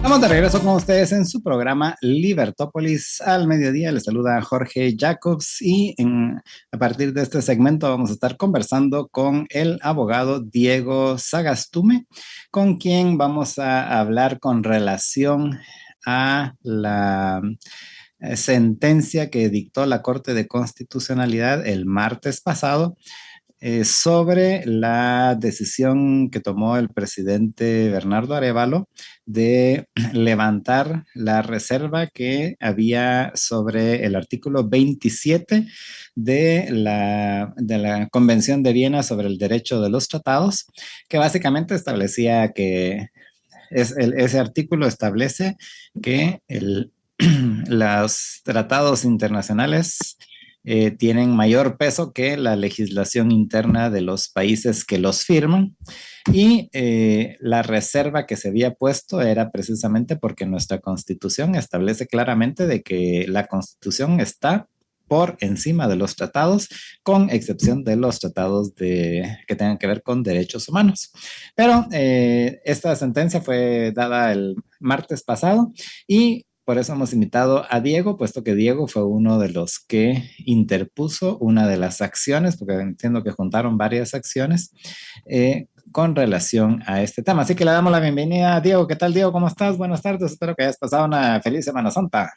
Estamos de regreso con ustedes en su programa Libertópolis al mediodía. Les saluda Jorge Jacobs y a partir de este segmento vamos a estar conversando con el abogado Diego Sagastume, con quien vamos a hablar con relación a la sentencia que dictó la Corte de Constitucionalidad el martes pasado sobre la decisión que tomó el presidente Bernardo Arévalo de levantar la reserva que había sobre el artículo 27 de la Convención de Viena sobre el derecho de los tratados, que básicamente establecía que ese artículo establece que los tratados internacionales tienen mayor peso que la legislación interna de los países que los firman. Y la reserva que se había puesto era precisamente porque nuestra Constitución establece claramente de que la Constitución está por encima de los tratados, con excepción de los tratados que tengan que ver con derechos humanos. Pero esta sentencia fue dada el martes pasado y por eso hemos invitado a Diego, puesto que Diego fue uno de los que interpuso una de las acciones, porque entiendo que juntaron varias acciones con relación a este tema. Así que le damos la bienvenida a Diego. ¿Qué tal, Diego? ¿Cómo estás? Buenas tardes. Espero que hayas pasado una feliz Semana Santa.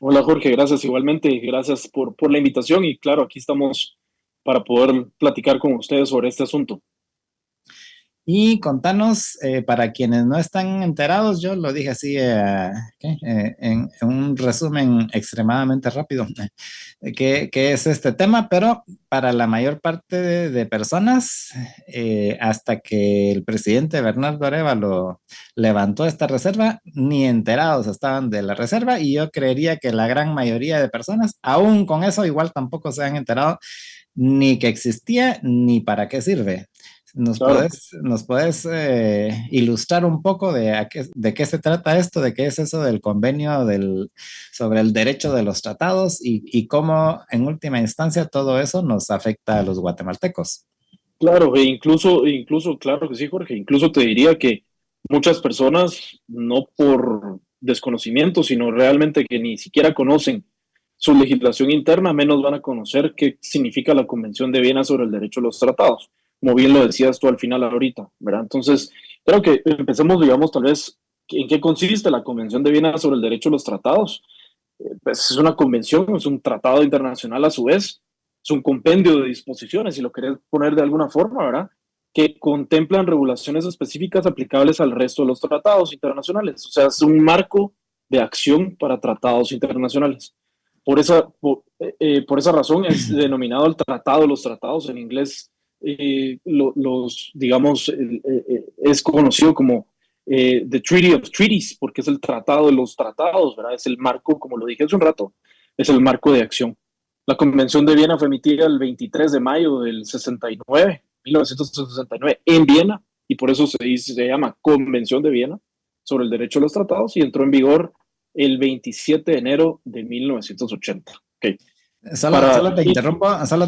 Hola Jorge, gracias igualmente, gracias por la invitación y claro, aquí estamos para poder platicar con ustedes sobre este asunto. Y contanos, para quienes no están enterados, yo lo dije así en un resumen extremadamente rápido, qué es este tema, pero para la mayor parte de personas, hasta que el presidente Bernardo Arévalo levantó esta reserva, ni enterados estaban de la reserva y yo creería que la gran mayoría de personas, aún con eso, igual tampoco se han enterado ni que existía ni para qué sirve. Claro, Nos puedes ilustrar un poco de qué se trata esto, de qué es eso del convenio sobre el derecho de los tratados y cómo en última instancia todo eso nos afecta a los guatemaltecos? claro, incluso, claro que sí, Jorge, incluso te diría que muchas personas, no por desconocimiento, sino realmente que ni siquiera conocen su legislación interna, menos van a conocer qué significa la Convención de Viena sobre el derecho a los tratados, como bien lo decías tú al final ahorita, ¿verdad? Entonces, creo que empecemos, digamos, tal vez, ¿en qué consiste la Convención de Viena sobre el derecho a los tratados? Pues es una convención, es un tratado internacional a su vez, es un compendio de disposiciones, si lo querés poner de alguna forma, ¿verdad? Que contemplan regulaciones específicas aplicables al resto de los tratados internacionales. O sea, es un marco de acción para tratados internacionales. Por esa razón es denominado el Tratado de los Tratados. En inglés, digamos, es conocido como The Treaty of Treaties, porque es el Tratado de los Tratados, ¿verdad? Es el marco, como lo dije hace un rato, es el marco de acción. La Convención de Viena fue emitida el 23 de mayo del 69, 1969, en Viena, y por eso se llama Convención de Viena sobre el derecho a los tratados, y entró en vigor el 27 de enero de 1980. Okay. Solo te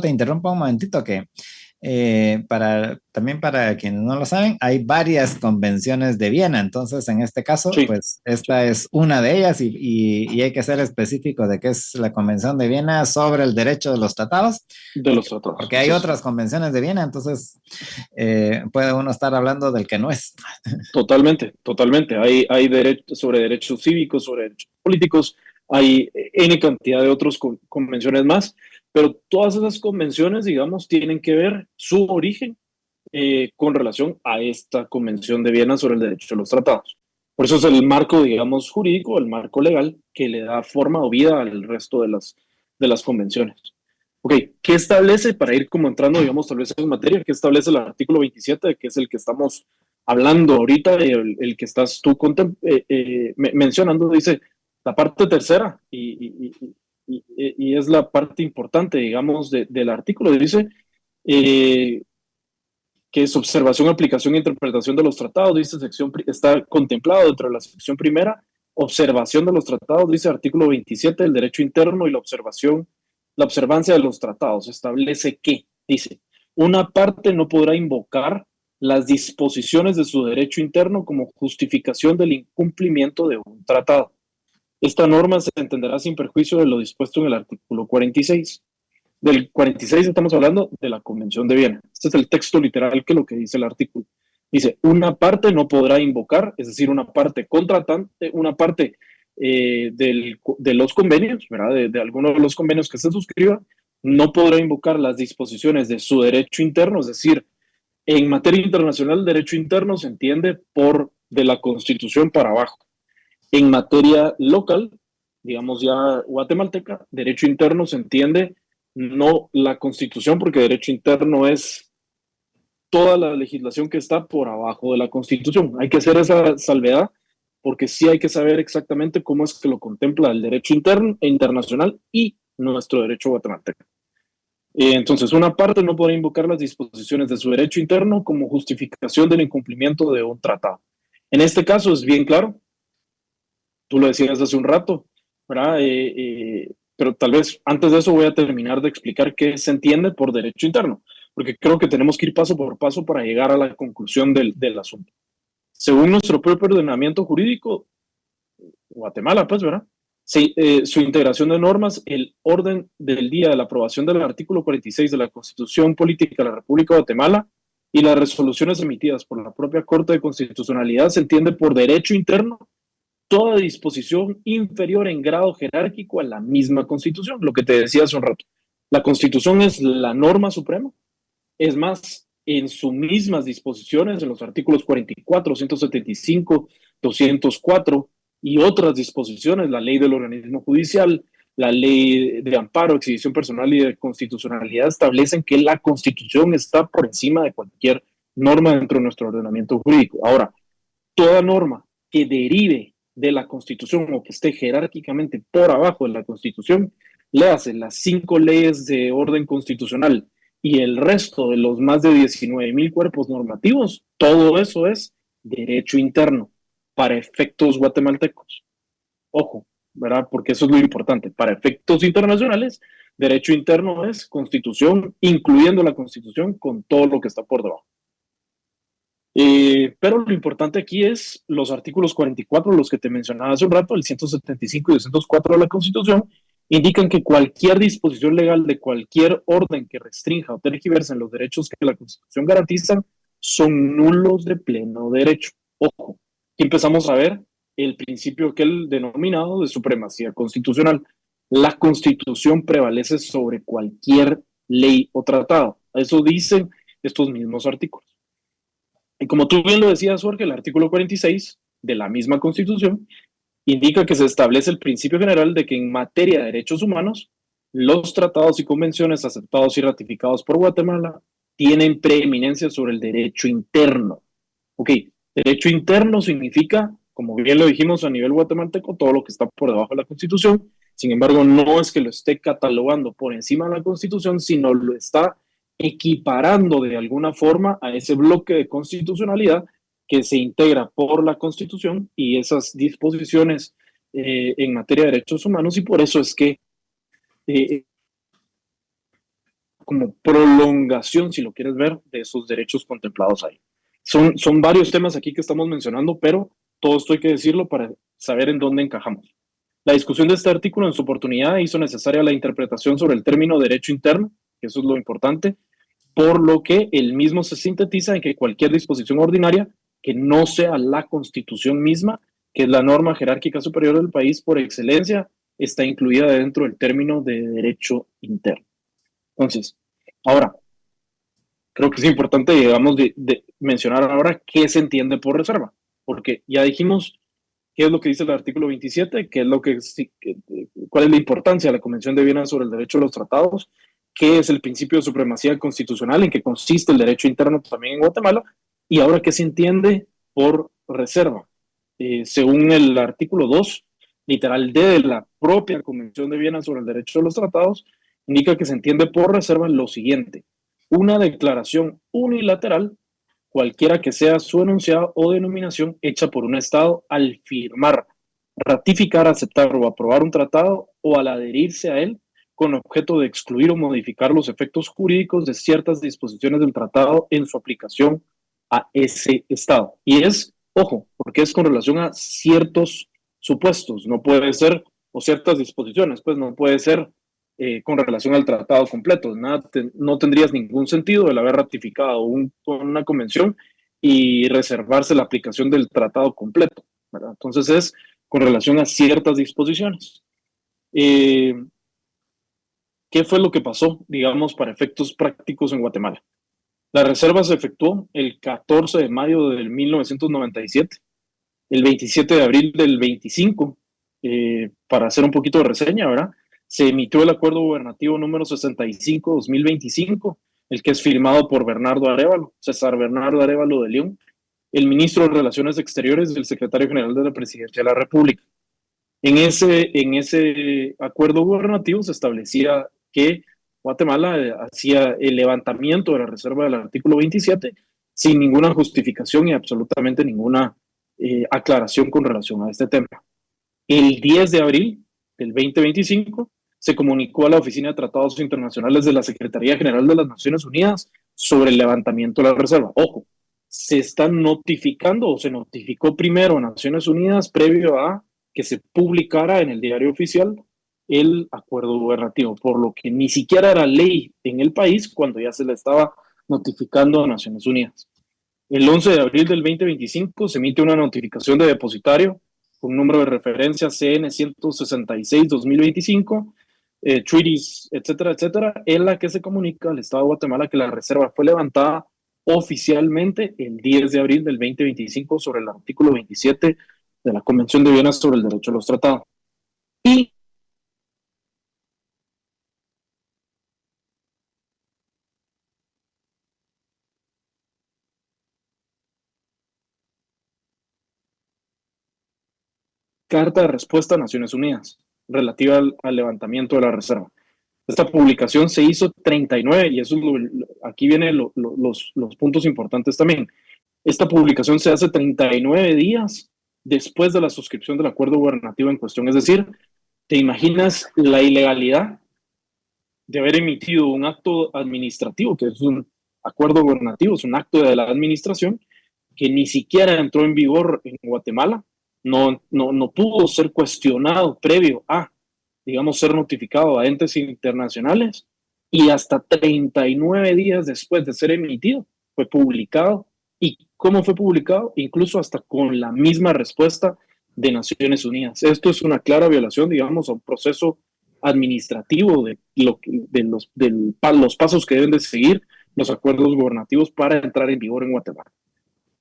interrumpo un momentito que también para quienes no lo saben, hay varias convenciones de Viena, entonces en este caso, Sí, pues esta sí, es una de ellas y hay que ser específico de qué es la Convención de Viena sobre el derecho de los tratados, de los tratados, porque hay así es. otras convenciones de Viena, entonces puede uno estar hablando del que no es. Totalmente, totalmente. Hay sobre derechos cívicos, sobre derechos políticos, hay N cantidad de otras convenciones más, pero todas esas convenciones, digamos, tienen que ver su origen con relación a esta Convención de Viena sobre el derecho de los tratados. Por eso es el marco, digamos, jurídico, el marco legal que le da forma o vida al resto de las convenciones. Ok, ¿qué establece, para ir como entrando, digamos, tal vez en materia, qué establece el artículo 27, que es el que estamos hablando ahorita, el que estás tú mencionando? Dice la parte tercera, y es la parte importante, digamos, del artículo. Dice eh, que es observación, aplicación e interpretación de los tratados. Dice está contemplado dentro de la sección primera, observación de los tratados. Dice artículo 27, el derecho interno y la observancia de los tratados. Establece que, dice, una parte no podrá invocar las disposiciones de su derecho interno como justificación del incumplimiento de un tratado. Esta norma se entenderá sin perjuicio de lo dispuesto en el artículo 46. Del 46 estamos hablando de la Convención de Viena. Este es el texto literal que lo que dice el artículo. Dice, una parte no podrá invocar, es decir, una parte contratante, una parte de los convenios, ¿verdad? De alguno de los convenios que se suscriba, no podrá invocar las disposiciones de su derecho interno, es decir, en materia internacional, derecho interno se entiende por de la Constitución para abajo. En materia local, digamos ya guatemalteca, derecho interno se entiende no la Constitución, porque derecho interno es toda la legislación que está por abajo de la Constitución. Hay que hacer esa salvedad, porque sí hay que saber exactamente cómo es que lo contempla el derecho interno e internacional y nuestro derecho guatemalteco. Entonces, una parte no podrá invocar las disposiciones de su derecho interno como justificación del incumplimiento de un tratado. En este caso es bien claro, tú lo decías hace un rato, ¿verdad? Pero tal vez antes de eso voy a terminar de explicar qué se entiende por derecho interno, porque creo que tenemos que ir paso por paso para llegar a la conclusión del asunto. Según nuestro propio ordenamiento jurídico, Guatemala, pues, ¿verdad? Sí, su integración de normas, el orden del día de la aprobación del artículo 46 de la Constitución Política de la República de Guatemala y las resoluciones emitidas por la propia Corte de Constitucionalidad se entiende por derecho interno toda disposición inferior en grado jerárquico a la misma Constitución, lo que te decía hace un rato. La Constitución es la norma suprema, es más, en sus mismas disposiciones, en los artículos 44, 175, 204 y otras disposiciones, la ley del organismo judicial, la ley de amparo, exhibición personal y de constitucionalidad establecen que la Constitución está por encima de cualquier norma dentro de nuestro ordenamiento jurídico. Ahora, toda norma que derive de la Constitución o que esté jerárquicamente por abajo de la Constitución, le hacen las 5 leyes de orden constitucional y el resto de los más de 19,000 cuerpos normativos, todo eso es derecho interno para efectos guatemaltecos. Ojo, ¿verdad? Porque eso es lo importante. Para efectos internacionales, derecho interno es Constitución, incluyendo la Constitución con todo lo que está por debajo. Pero lo importante aquí es los artículos 44, los que te mencionaba hace un rato, el 175 y 204 de la Constitución, indican que cualquier disposición legal de cualquier orden que restrinja o tergiverse en los derechos que la Constitución garantiza son nulos de pleno derecho. Ojo, aquí empezamos a ver el principio aquel denominado de supremacía constitucional. La Constitución prevalece sobre cualquier ley o tratado. Eso dicen estos mismos artículos. Y como tú bien lo decías, Jorge, el artículo 46 de la misma Constitución indica que se establece el principio general de que en materia de derechos humanos, los tratados y convenciones aceptados y ratificados por Guatemala tienen preeminencia sobre el derecho interno. Ok, derecho interno significa, como bien lo dijimos a nivel guatemalteco, todo lo que está por debajo de la Constitución. Sin embargo, no es que lo esté catalogando por encima de la Constitución, sino lo está equiparando de alguna forma a ese bloque de constitucionalidad que se integra por la Constitución y esas disposiciones en materia de derechos humanos, y por eso es que como prolongación, si lo quieres ver, de esos derechos contemplados ahí. Son varios temas aquí que estamos mencionando, pero todo esto hay que decirlo para saber en dónde encajamos. La discusión de este artículo en su oportunidad hizo necesaria la interpretación sobre el término derecho interno, que eso es lo importante, por lo que el mismo se sintetiza en que cualquier disposición ordinaria que no sea la Constitución misma, que es la norma jerárquica superior del país por excelencia, está incluida dentro del término de derecho interno. Entonces, ahora, creo que es importante, digamos, de mencionar ahora qué se entiende por reserva, porque ya dijimos qué es lo que dice el artículo 27, qué es lo que, cuál es la importancia de la Convención de Viena sobre el derecho de los tratados, qué es el principio de supremacía constitucional, en qué consiste el derecho interno también en Guatemala, y ahora qué se entiende por reserva. Según el artículo 2, literal D de la propia Convención de Viena sobre el derecho de los tratados, indica que se entiende por reserva lo siguiente: una declaración unilateral, cualquiera que sea su enunciado o denominación, hecha por un Estado al firmar, ratificar, aceptar o aprobar un tratado o al adherirse a él, con objeto de excluir o modificar los efectos jurídicos de ciertas disposiciones del tratado en su aplicación a ese Estado. Y es, ojo, porque es con relación a ciertos supuestos, no puede ser, o ciertas disposiciones, pues no puede ser con relación al tratado completo. No tendrías ningún sentido el haber ratificado una convención y reservarse la aplicación del tratado completo, ¿verdad? Entonces es con relación a ciertas disposiciones. Eh, ¿Qué fue lo que pasó, digamos, para efectos prácticos en Guatemala? La reserva se efectuó el 14 de mayo de 1997, el 27 de abril del 25, para hacer un poquito de reseña, ¿verdad? Se emitió el acuerdo gubernativo número 65-2025, el que es firmado por Bernardo Arévalo, César Bernardo Arévalo de León, el ministro de Relaciones Exteriores y el secretario general de la Presidencia de la República. En ese acuerdo gubernativo se establecía que Guatemala hacía el levantamiento de la reserva del artículo 27 sin ninguna justificación y absolutamente ninguna aclaración con relación a este tema. El 10 de abril del 2025 se comunicó a la Oficina de Tratados Internacionales de la Secretaría General de las Naciones Unidas sobre el levantamiento de la reserva. Ojo, se está notificando o se notificó primero a Naciones Unidas previo a que se publicara en el diario oficial el acuerdo gubernativo, por lo que ni siquiera era ley en el país cuando ya se le estaba notificando a Naciones Unidas. El 11 de abril del 2025 se emite una notificación de depositario con número de referencia CN 166-2025, treaties, etcétera, etcétera, en la que se comunica al Estado de Guatemala que la reserva fue levantada oficialmente el 10 de abril del 2025 sobre el artículo 27 de la Convención de Viena sobre el Derecho a los Tratados. Y carta de respuesta a Naciones Unidas relativa al levantamiento de la reserva. Esta publicación se hizo 39, y eso es aquí vienen los puntos importantes también. Esta publicación se hace 39 días después de la suscripción del acuerdo gubernativo en cuestión. Es decir, ¿te imaginas la ilegalidad de haber emitido un acto administrativo, que es un acuerdo gubernativo, es un acto de la administración, que ni siquiera entró en vigor en Guatemala, no pudo ser cuestionado previo a, digamos, ser notificado a entes internacionales, y hasta 39 días después de ser emitido fue publicado? ¿Y cómo fue publicado? Incluso hasta con la misma respuesta de Naciones Unidas. Esto es una clara violación, digamos, a un proceso administrativo los pasos que deben de seguir los acuerdos gubernativos para entrar en vigor en Guatemala.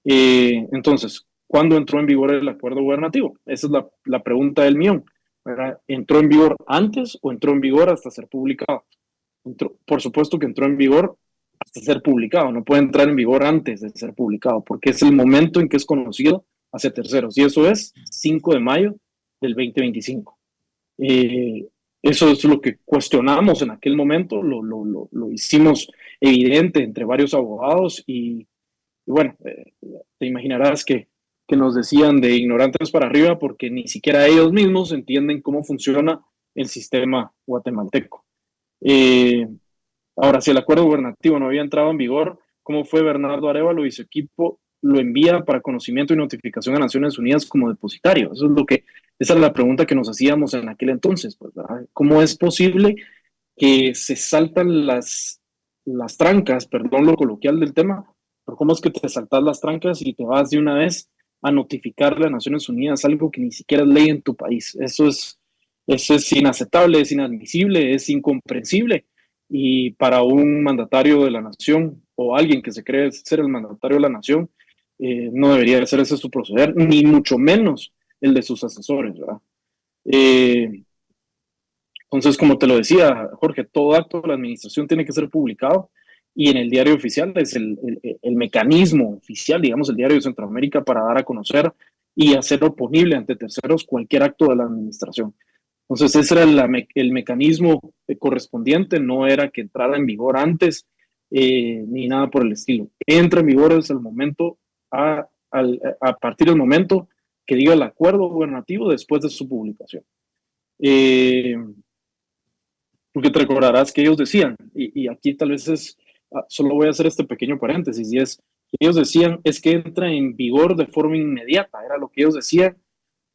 Entonces, ¿cuándo entró en vigor el acuerdo gubernativo? Esa es la pregunta del millón, ¿verdad? ¿Entró en vigor antes o entró en vigor hasta ser publicado? Por supuesto que entró en vigor hasta ser publicado, no puede entrar en vigor antes de ser publicado, porque es el momento en que es conocido hacia terceros, y eso es 5 de mayo del 2025. Eso es lo que cuestionamos en aquel momento, lo hicimos evidente entre varios abogados y bueno, te imaginarás que nos decían de ignorantes para arriba porque ni siquiera ellos mismos entienden cómo funciona el sistema guatemalteco. Eh, Ahora, si el acuerdo gubernativo no había entrado en vigor, ¿cómo fue Bernardo Arévalo y su equipo lo envía para conocimiento y notificación a Naciones Unidas como depositario? Esa es la pregunta que nos hacíamos en aquel entonces, pues, ¿verdad? ¿Cómo es posible que se saltan las trancas, perdón lo coloquial del tema, pero cómo es que te saltas las trancas y te vas de una vez a notificarle a Naciones Unidas algo que ni siquiera es ley en tu país? Eso es inaceptable, es inadmisible, es incomprensible. Y para un mandatario de la nación o alguien que se cree ser el mandatario de la nación, no debería ser ese su proceder, ni mucho menos el de sus asesores, ¿verdad? Entonces, como te lo decía, Jorge, todo acto de la administración tiene que ser publicado, y en el diario oficial es el mecanismo oficial, digamos, el diario de Centroamérica, para dar a conocer y hacer oponible ante terceros cualquier acto de la administración. Entonces, ese era el mecanismo correspondiente, no era que entrara en vigor antes ni nada por el estilo. Entra en vigor desde el momento, a partir del momento que diga el acuerdo gubernativo después de su publicación. Porque te recordarás que ellos decían, y aquí tal vez solo voy a hacer este pequeño paréntesis, y es, Ellos decían es que entra en vigor de forma inmediata, era lo que ellos decían,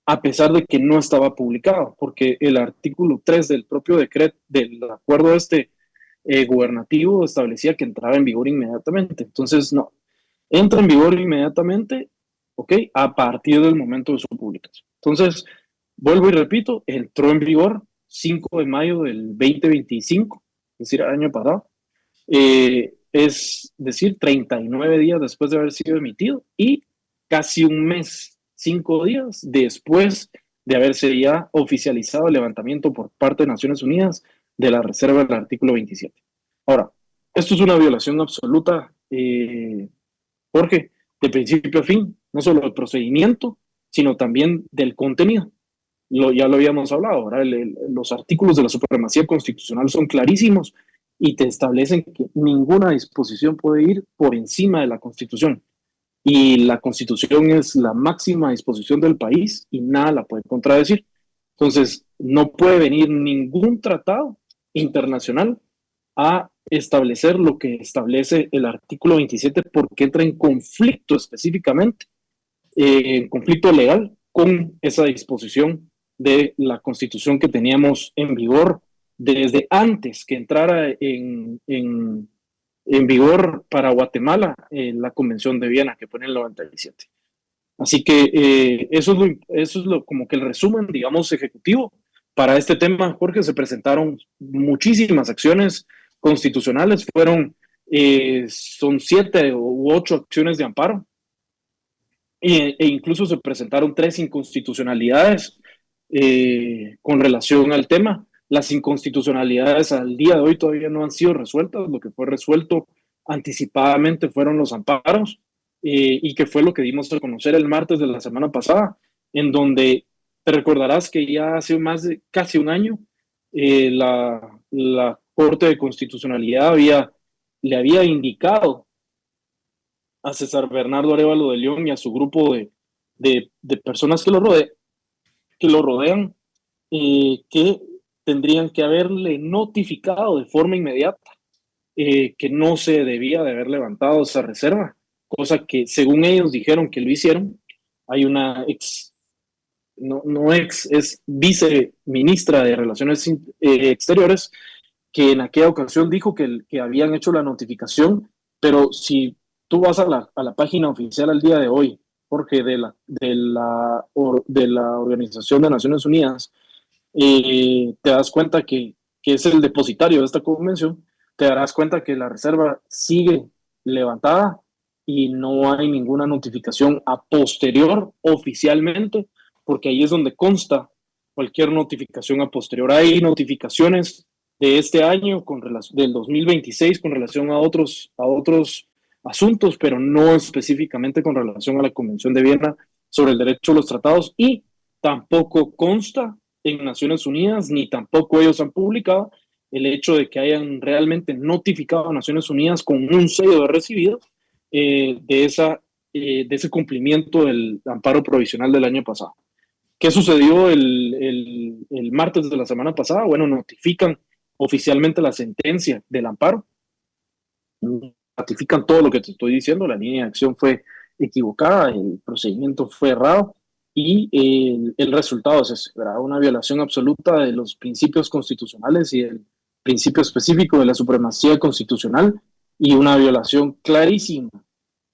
a pesar de que no estaba publicado, porque el artículo 3 del propio decreto, del acuerdo gubernativo, establecía que entraba en vigor inmediatamente. Entonces, no, entra en vigor inmediatamente, ¿ok? A partir del momento de su publicación. Entonces, vuelvo y repito, entró en vigor 5 de mayo del 2025, es decir, el año pasado. Es decir, 39 días después de haber sido emitido y casi un mes, 5 días después de haberse ya oficializado el levantamiento por parte de Naciones Unidas de la reserva del artículo 27. Ahora, esto es una violación absoluta, Jorge, de principio a fin, no solo del procedimiento, sino también del contenido. Ya lo habíamos hablado, ¿verdad? Los artículos de la supremacía constitucional son clarísimos y te establecen que ninguna disposición puede ir por encima de la Constitución. Y la Constitución es la máxima disposición del país y nada la puede contradecir. Entonces, no puede venir ningún tratado internacional a establecer lo que establece el artículo 27 porque entra en conflicto específicamente, en conflicto legal con esa disposición de la Constitución que teníamos en vigor desde antes que entrara en vigor para Guatemala la Convención de Viena, que fue en el 97. Así que eso es lo, como que el resumen, digamos, ejecutivo. Para este tema, Jorge, se presentaron muchísimas acciones constitucionales, son 7 u 8 acciones de amparo, e incluso se presentaron 3 inconstitucionalidades con relación al tema. Las inconstitucionalidades al día de hoy todavía no han sido resueltas. Lo que fue resuelto anticipadamente fueron los amparos, y que fue lo que dimos a conocer el martes de la semana pasada, en donde te recordarás que ya hace más de casi un año la Corte de Constitucionalidad le había indicado a César Bernardo Arévalo de León y a su grupo de personas que lo rodean, que tendrían que haberle notificado de forma inmediata que no se debía de haber levantado esa reserva, cosa que según ellos dijeron que lo hicieron. Hay una no ex, es viceministra de Relaciones Exteriores, que en aquella ocasión dijo que habían hecho la notificación, pero si tú vas a la página oficial al día de hoy, Jorge, de la Organización de Naciones Unidas, te das cuenta que es el depositario de esta convención, te darás cuenta que la reserva sigue levantada y no hay ninguna notificación a posterior oficialmente, porque ahí es donde consta cualquier notificación a posterior. Hay notificaciones de este año, del 2026, con relación a otros asuntos, pero no específicamente con relación a la Convención de Viena sobre el derecho a los tratados, y tampoco consta en Naciones Unidas, ni tampoco ellos han publicado el hecho de que hayan realmente notificado a Naciones Unidas con un sello de recibido de ese cumplimiento del amparo provisional del año pasado. ¿Qué sucedió el martes de la semana pasada? Bueno, notifican oficialmente la sentencia del amparo, ratifican todo lo que te estoy diciendo, la línea de acción fue equivocada, el procedimiento fue errado, y el resultado es eso, ¿verdad? Una violación absoluta de los principios constitucionales y el principio específico de la supremacía constitucional, y una violación clarísima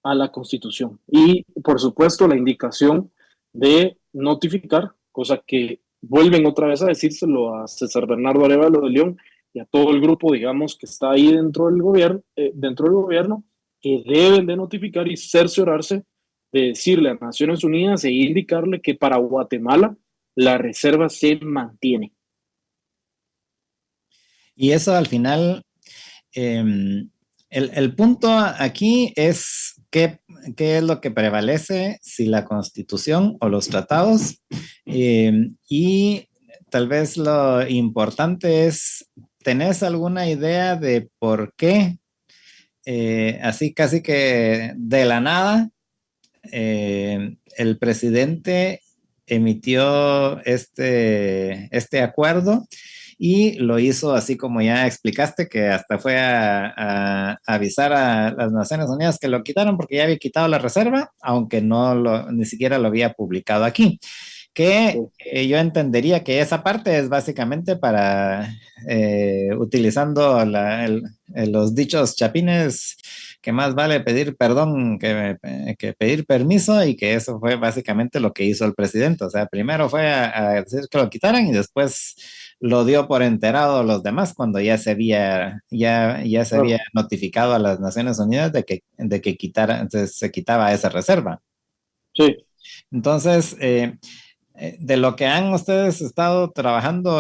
a la Constitución. Y, por supuesto, la indicación de notificar, cosa que vuelven otra vez a decírselo a César Bernardo Arévalo de León y a todo el grupo, digamos, que está ahí dentro del gobierno, que deben de notificar y cerciorarse de decirle a Naciones Unidas e indicarle que para Guatemala la reserva se mantiene. Y eso al final, el punto aquí es qué es lo que prevalece, si la Constitución o los tratados. Y tal vez lo importante es, ¿tenés alguna idea de por qué, así casi que de la nada, el presidente emitió este acuerdo? y lo hizo así como ya explicaste, que hasta fue a avisar a las Naciones Unidas que lo quitaron porque ya había quitado la reserva, aunque ni siquiera lo había publicado aquí. Que yo entendería que esa parte es básicamente para, utilizando los dichos chapines, que más vale pedir perdón que pedir permiso, y que eso fue básicamente lo que hizo el presidente. O sea, primero fue a decir que lo quitaran y después lo dio por enterado a los demás cuando ya se había Claro. notificado a las Naciones Unidas de que se quitaba esa reserva. Sí. Entonces, de lo que han ustedes estado trabajando,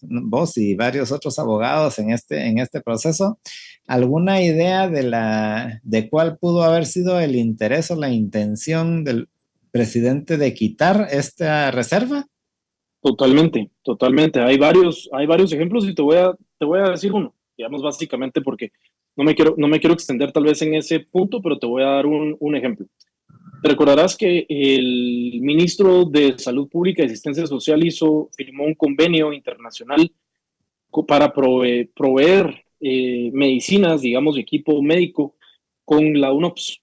vos y varios otros abogados en este proceso, ¿alguna idea de cuál pudo haber sido el interés o la intención del presidente de quitar esta reserva? Totalmente, totalmente. Hay varios ejemplos y te voy a decir uno, digamos básicamente porque no me quiero extender tal vez en ese punto, pero te voy a dar un ejemplo. Te recordarás que el ministro de Salud Pública y Asistencia Social firmó un convenio internacional para proveer medicinas, digamos, equipo médico con la UNOPS.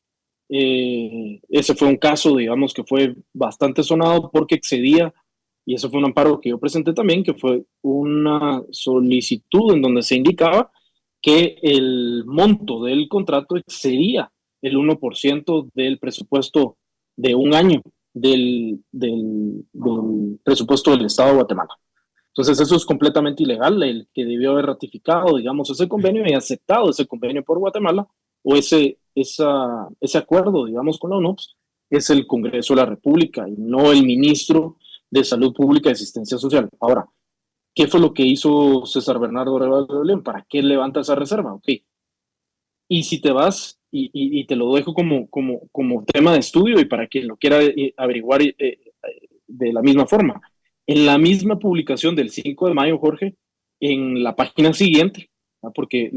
Ese fue un caso, digamos, que fue bastante sonado porque excedía, y eso fue un amparo que yo presenté también, que fue una solicitud en donde se indicaba que el monto del contrato excedía el 1% del presupuesto de un año del presupuesto del Estado de Guatemala. Entonces eso es completamente ilegal. El que debió haber ratificado, digamos, ese convenio y aceptado ese convenio por Guatemala o ese acuerdo, digamos, con la UNOPS, es el Congreso de la República y no el ministro de Salud Pública y Asistencia Social. Ahora, ¿qué fue lo que hizo César Bernardo Arevalo León? ¿Para qué levanta esa reserva? Ok. Y si te vas, y te lo dejo como tema de estudio y para quien lo quiera averiguar de la misma forma. En la misma publicación del 5 de mayo, Jorge, en la página siguiente, ¿no? Porque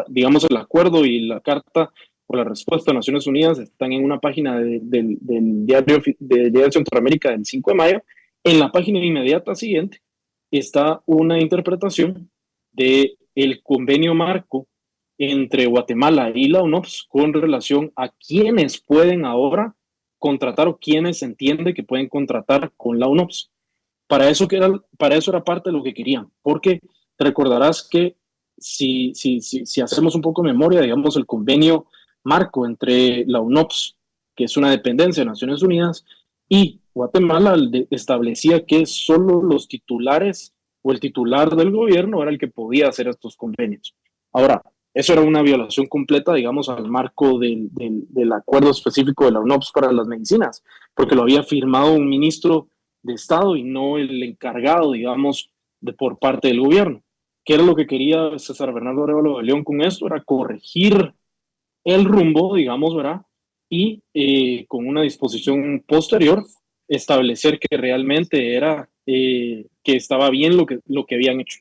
digamos el acuerdo y la carta o la respuesta a Naciones Unidas están en una página del diario Centroamérica del 5 de mayo. En la página inmediata siguiente está una interpretación del convenio marco entre Guatemala y la UNOPS con relación a quienes pueden ahora contratar o quienes se entiende que pueden contratar con la UNOPS. Para eso era parte de lo que querían, porque te recordarás que si hacemos un poco de memoria, digamos, el convenio marco entre la UNOPS, que es una dependencia de Naciones Unidas, y Guatemala establecía que solo los titulares o el titular del gobierno era el que podía hacer estos convenios. Ahora, eso era una violación completa, digamos, al marco del acuerdo específico de la UNOPS para las medicinas, porque lo había firmado un ministro de Estado y no el encargado, digamos, por parte del gobierno. ¿Qué era lo que quería César Bernardo Arevalo de León con esto? Era corregir el rumbo, digamos, ¿verdad? Y con una disposición posterior, establecer que realmente que estaba bien lo que habían hecho.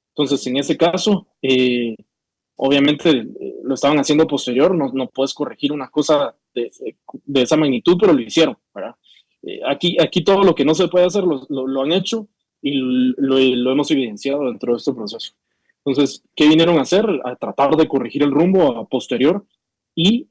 Entonces, en ese caso, obviamente lo estaban haciendo posterior, no puedes corregir una cosa de esa magnitud, pero lo hicieron, ¿verdad? Aquí todo lo que no se puede hacer lo han hecho y lo hemos evidenciado dentro de este proceso. Entonces, ¿qué vinieron a hacer? A tratar de corregir el rumbo a posterior y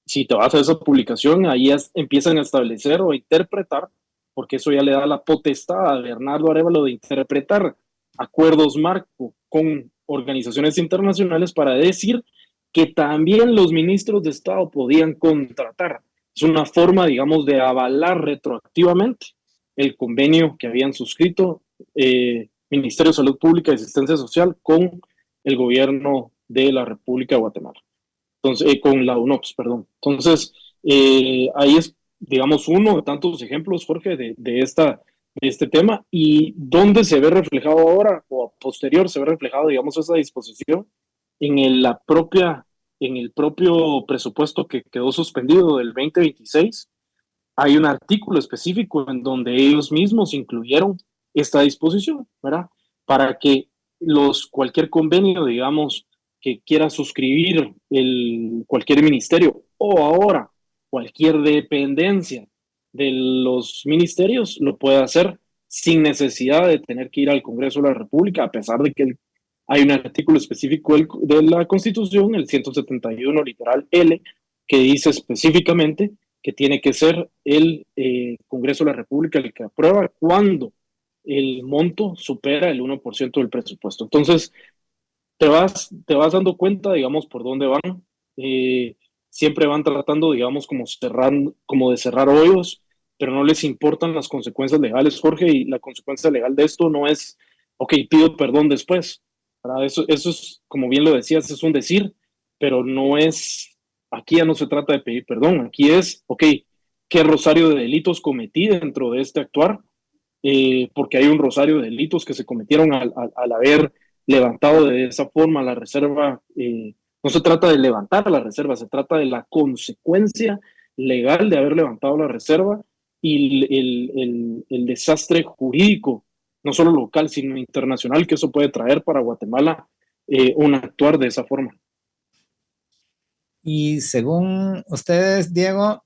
si te vas a esa publicación, ahí empiezan a establecer o a interpretar, porque eso ya le da la potestad a Bernardo Arevalo de interpretar acuerdos marco con organizaciones internacionales para decir que también los ministros de Estado podían contratar. Es una forma, digamos, de avalar retroactivamente el convenio que habían suscrito Ministerio de Salud Pública y Asistencia Social con el gobierno de la República de Guatemala. Entonces, con la UNOPS, perdón. Entonces, ahí es, digamos, uno de tantos ejemplos, Jorge, de este tema. ¿Y dónde se ve reflejado ahora o a posterior se ve reflejado, digamos, esa disposición? En el propio presupuesto que quedó suspendido del 2026, hay un artículo específico en donde ellos mismos incluyeron esta disposición, ¿verdad? Para que cualquier convenio, digamos, que quiera suscribir cualquier ministerio o ahora cualquier dependencia de los ministerios lo pueda hacer sin necesidad de tener que ir al Congreso de la República, a pesar de que hay un artículo específico de la Constitución, el 171 literal L, que dice específicamente que tiene que ser el Congreso de la República el que aprueba cuando el monto supera el 1% del presupuesto. Entonces, te vas dando cuenta, digamos, por dónde van. Eh, Siempre van tratando, digamos, como de cerrar hoyos, pero no les importan las consecuencias legales, Jorge, y la consecuencia legal de esto no es, ok, pido perdón después. ¿Verdad? Eso es, como bien lo decías, es un decir, pero no es, aquí ya no se trata de pedir perdón, aquí es, ok, ¿qué rosario de delitos cometí dentro de este actuar? Porque hay un rosario de delitos que se cometieron al haber levantado de esa forma la reserva. No se trata de levantar la reserva, se trata de la consecuencia legal de haber levantado la reserva y el desastre jurídico, no solo local, sino internacional, que eso puede traer para Guatemala un actuar de esa forma. Y según ustedes, Diego,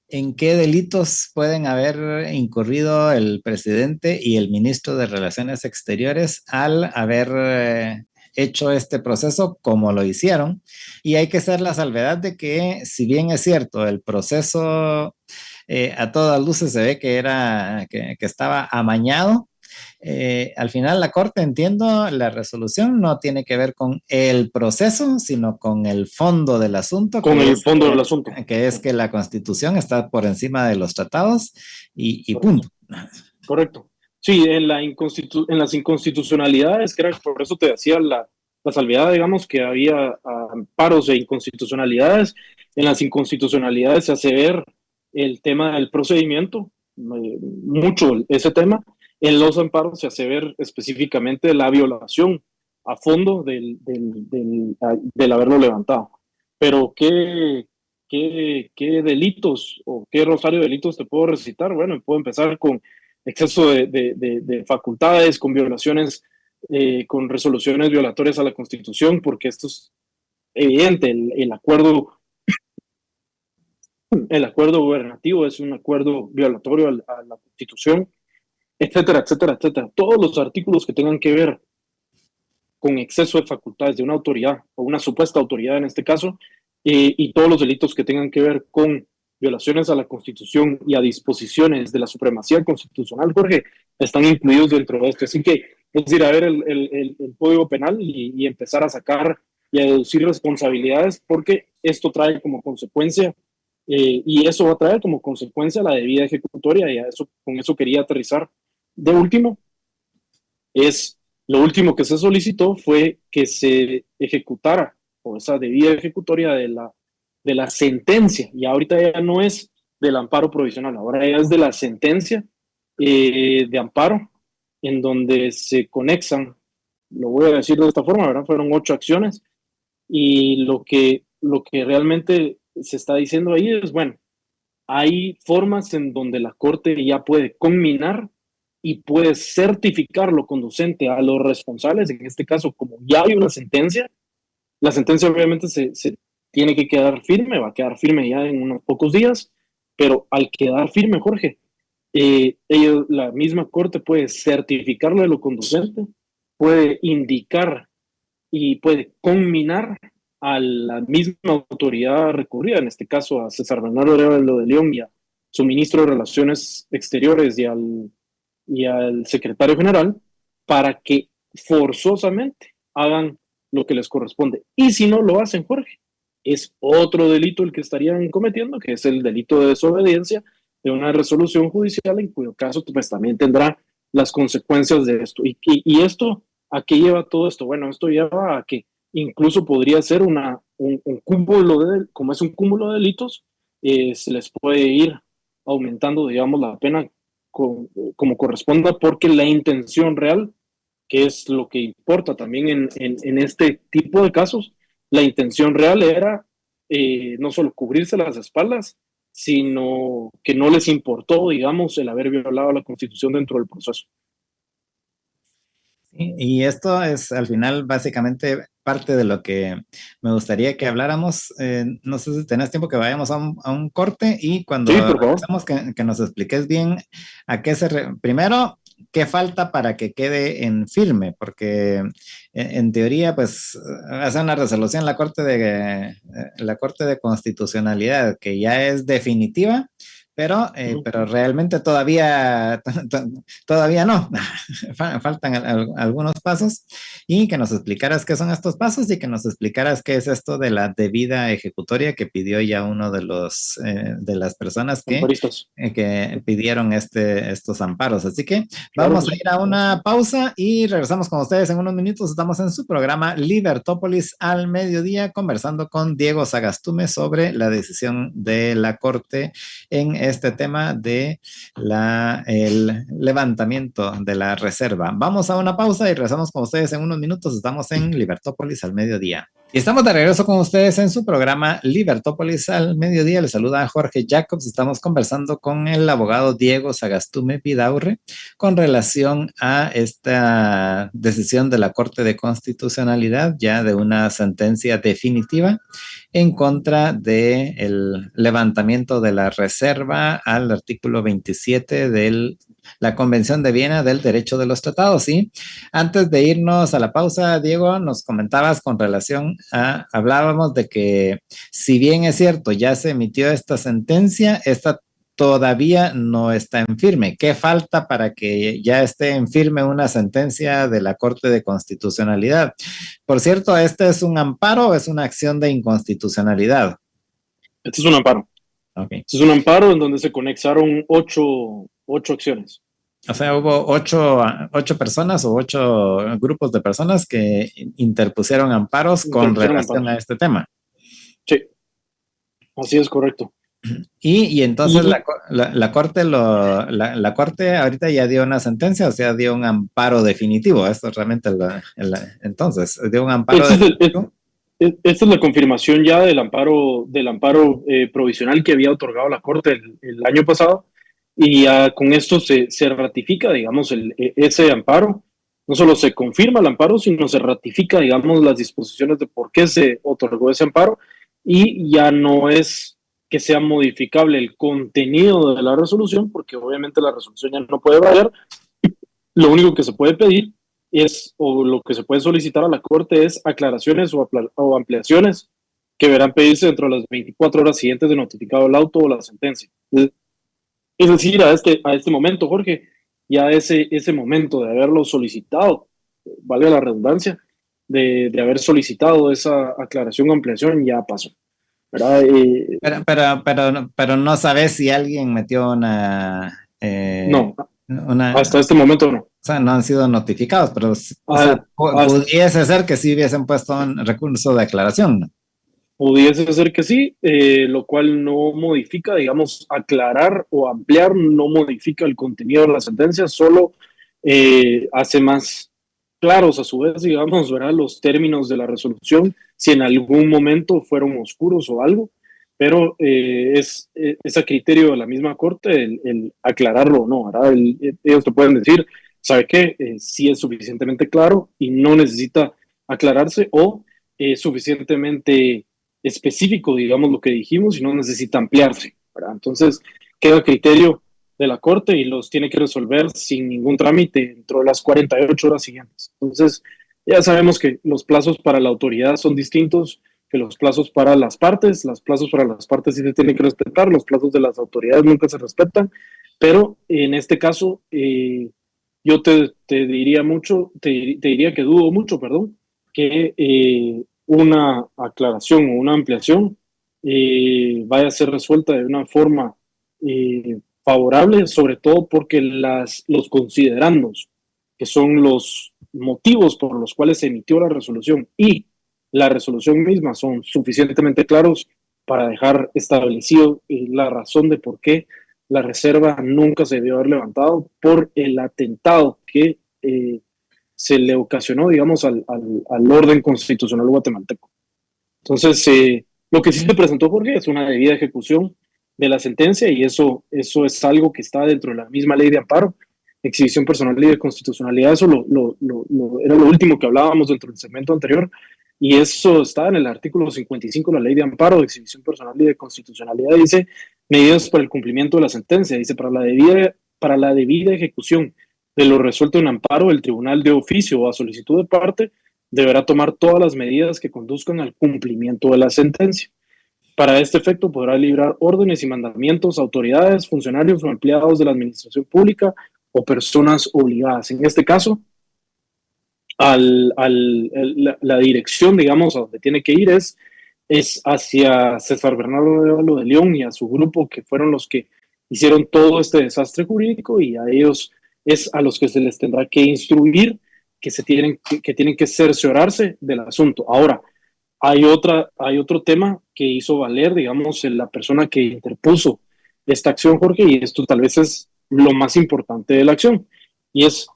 ¿en qué delitos pueden haber incurrido el presidente y el ministro de Relaciones Exteriores al haber hecho este proceso como lo hicieron? Y hay que hacer la salvedad de que, si bien es cierto, el proceso a todas luces se ve que estaba amañado. Al final la Corte, entiendo, la resolución no tiene que ver con el proceso, sino con el fondo del asunto, Con el fondo del asunto. que es que la Constitución está por encima de los tratados y punto. Correcto. Sí, en las inconstitucionalidades, que era, por eso te decía la salvedad, digamos, que había amparos e inconstitucionalidades. En las inconstitucionalidades se hace ver el tema del procedimiento, mucho ese tema. En los amparos se hace ver específicamente la violación a fondo del haberlo levantado. Pero ¿qué delitos o qué rosario de delitos te puedo recitar? Bueno, puedo empezar con exceso de facultades, con violaciones, con resoluciones violatorias a la Constitución, porque esto es evidente, el acuerdo gubernativo es un acuerdo violatorio a la Constitución, etcétera, etcétera, etcétera. Todos los artículos que tengan que ver con exceso de facultades de una autoridad o una supuesta autoridad en este caso, y todos los delitos que tengan que ver con violaciones a la Constitución y a disposiciones de la supremacía constitucional, Jorge, están incluidos dentro de esto. Así que es ir a ver el Código Penal y empezar a sacar y a deducir responsabilidades, porque esto trae como consecuencia, y eso va a traer como consecuencia la debida ejecutoria, y con eso quería aterrizar. De último, lo último que se solicitó fue que se ejecutara, o esa debida ejecutoria de la sentencia, y ahorita ya no es del amparo provisional, ahora ya es de la sentencia de amparo, en donde se conexan, lo voy a decir de esta forma, ¿verdad? Fueron 8 acciones, y lo que realmente se está diciendo ahí es, bueno, hay formas en donde la Corte ya puede conminar y puede certificar lo conducente a los responsables. En este caso, como ya hay una sentencia, la sentencia obviamente se tiene que quedar firme, va a quedar firme ya en unos pocos días, pero al quedar firme, Jorge, la misma Corte puede certificarlo de lo conducente, puede indicar y puede conminar a la misma autoridad recurrida, en este caso a César Bernardo Arevalo de León y a su ministro de Relaciones Exteriores y al secretario general, para que forzosamente hagan lo que les corresponde. Y si no lo hacen, Jorge, es otro delito el que estarían cometiendo, que es el delito de desobediencia de una resolución judicial, en cuyo caso pues también tendrá las consecuencias de esto. Y esto, ¿a qué lleva todo esto? Bueno, esto lleva a que incluso podría ser un cúmulo como es un cúmulo de delitos, se les puede ir aumentando, digamos, la pena como corresponda, porque la intención real, que es lo que importa también en este tipo de casos, la intención real era no solo cubrirse las espaldas, sino que no les importó, digamos, el haber violado la Constitución dentro del proceso. Y esto es al final básicamente parte de lo que me gustaría que habláramos. No sé si tenés tiempo que vayamos a un corte y cuando Sí, por favor. regresemos que nos expliques bien a qué primero, ¿qué falta para que quede en firme? Porque en teoría, pues, hace una resolución la Corte de Constitucionalidad que ya es definitiva, pero realmente todavía no. Faltan algunos pasos y que nos explicaras qué son estos pasos y que nos explicaras qué es esto de la debida ejecutoria que pidió ya uno de las personas que pidieron estos amparos. Así que Claro vamos que a sí. ir a una pausa y regresamos con ustedes en unos minutos. Estamos en su programa Libertópolis al mediodía conversando con Diego Sagastume sobre la decisión de la Corte en este tema de el levantamiento de la reserva. Vamos a una pausa y regresamos con ustedes en unos minutos. Estamos en Libertópolis al mediodía. Y estamos de regreso con ustedes en su programa Libertópolis al mediodía. Les saluda Jorge Jacobs. Estamos conversando con el abogado Diego Sagastume Vidaurre con relación a esta decisión de la Corte de Constitucionalidad, ya de una sentencia definitiva en contra del levantamiento de la reserva al artículo 27 de la Convención de Viena del Derecho de los Tratados. ¿Sí? Antes de irnos a la pausa, Diego, nos comentabas con relación hablábamos de que si bien es cierto, ya se emitió esta sentencia, esta todavía no está en firme. ¿Qué falta para que ya esté en firme una sentencia de la Corte de Constitucionalidad? Por cierto, ¿este es un amparo o es una acción de inconstitucionalidad? Este es un amparo. Okay. Este es un amparo en donde se conexaron ocho acciones. O sea, hubo ocho personas o 8 grupos de personas que interpusieron amparos con relación a este tema. Sí, así es correcto. Y entonces la corte ahorita ya dio una sentencia, o sea, dio un amparo definitivo. Esto es realmente entonces dio un amparo definitivo. Esta es la confirmación ya del amparo provisional que había otorgado la Corte el año pasado, y ya con esto se ratifica, digamos, ese amparo. No solo se confirma el amparo, sino se ratifica, digamos, las disposiciones de por qué se otorgó ese amparo, y ya no es que sea modificable el contenido de la resolución, porque obviamente la resolución ya no puede variar. Lo único que se puede pedir o lo que se puede solicitar a la Corte es aclaraciones o ampliaciones que deberán pedirse dentro de las 24 horas siguientes de notificado el auto o la sentencia. Es decir, a este momento, Jorge, ya ese momento de haberlo solicitado, valga la redundancia, de haber solicitado esa aclaración o ampliación, ya pasó. ¿Verdad? Pero no sabes si alguien metió no, hasta este momento no. O sea, no han sido notificados, pero pudiese ser que sí hubiesen puesto un recurso de aclaración, ¿no? Pudiese ser que sí, lo cual no modifica, digamos, aclarar o ampliar, no modifica el contenido de la sentencia, solo hace más claros a su vez, digamos, ¿verdad? Los términos de la resolución, si en algún momento fueron oscuros o algo, pero es a criterio de la misma Corte el aclararlo o no, ¿verdad? Ellos te pueden decir, ¿sabe qué? Sí es suficientemente claro y no necesita aclararse, o suficientemente específico, digamos, lo que dijimos, y no necesita ampliarse, ¿verdad? Entonces, queda a criterio de la Corte y los tiene que resolver sin ningún trámite dentro de las 48 horas siguientes. Entonces, ya sabemos que los plazos para la autoridad son distintos que los plazos para las partes. Los plazos para las partes sí se tienen que respetar, los plazos de las autoridades nunca se respetan, pero en este caso, yo te diría que dudo mucho, perdón, que una aclaración o una ampliación vaya a ser resuelta de una forma favorable, sobre todo porque los considerandos, que son los motivos por los cuales se emitió la resolución, y la resolución misma son suficientemente claros para dejar establecido la razón de por qué la reserva nunca se debió haber levantado por el atentado que se le ocasionó, digamos, al orden constitucional guatemalteco. Entonces, lo que sí se presentó, Jorge, es una debida ejecución de la sentencia, y eso es algo que está dentro de la misma ley de amparo, exhibición personal y de constitucionalidad. Eso era lo último que hablábamos dentro del segmento anterior, y eso está en el artículo 55 de la ley de amparo, de exhibición personal y de constitucionalidad. Dice medidas para el cumplimiento de la sentencia, dice para la debida ejecución de lo resuelto en amparo, el tribunal de oficio o a solicitud de parte deberá tomar todas las medidas que conduzcan al cumplimiento de la sentencia. Para este efecto podrá librar órdenes y mandamientos a autoridades, funcionarios o empleados de la administración pública o personas obligadas. En este caso, la dirección, digamos, a donde tiene que ir es hacia César Bernardo Arevalo de León y a su grupo, que fueron los que hicieron todo este desastre jurídico, y a ellos es a los que se les tendrá que instruir que tienen que cerciorarse del asunto. Ahora, hay otro tema que hizo valer, digamos, la persona que interpuso esta acción, Jorge, y esto tal vez es lo más importante de la acción, y es,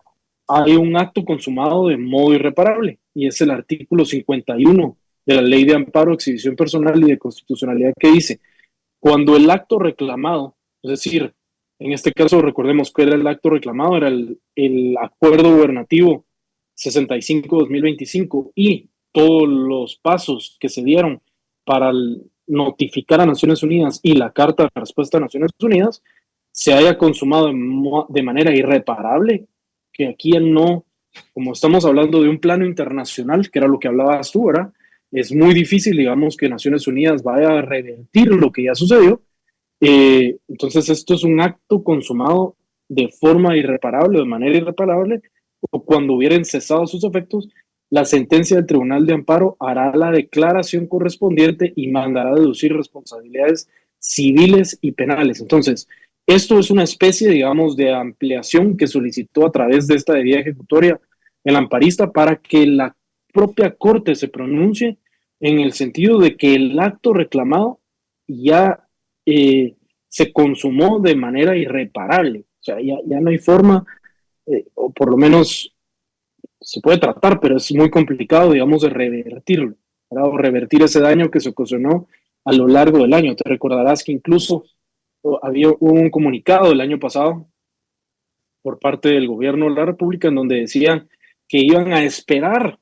hay un acto consumado de modo irreparable, y es el artículo 51 de la Ley de Amparo, Exhibición Personal y de Constitucionalidad, que dice, cuando el acto reclamado, es decir, en este caso recordemos que era el acto reclamado, era el acuerdo gubernativo 65-2025 y todos los pasos que se dieron para notificar a Naciones Unidas y la carta de respuesta a Naciones Unidas se haya consumado de manera irreparable, que aquí no, como estamos hablando de un plano internacional, que era lo que hablabas tú, ¿verdad? Es muy difícil, digamos, que Naciones Unidas vaya a revertir lo que ya sucedió. Entonces, esto es un acto consumado de forma irreparable, de manera irreparable, o cuando hubieran cesado sus efectos, la sentencia del Tribunal de Amparo hará la declaración correspondiente y mandará a deducir responsabilidades civiles y penales. Entonces, esto es una especie, digamos, de ampliación que solicitó a través de esta debida ejecutoria el amparista para que la propia Corte se pronuncie en el sentido de que el acto reclamado ya se consumó de manera irreparable. O sea, ya no hay forma, o por lo menos se puede tratar, pero es muy complicado, digamos, de revertirlo, ¿verdad? O revertir ese daño que se ocasionó a lo largo del año. Te recordarás que incluso había un comunicado el año pasado por parte del gobierno de la República en donde decían que iban a esperar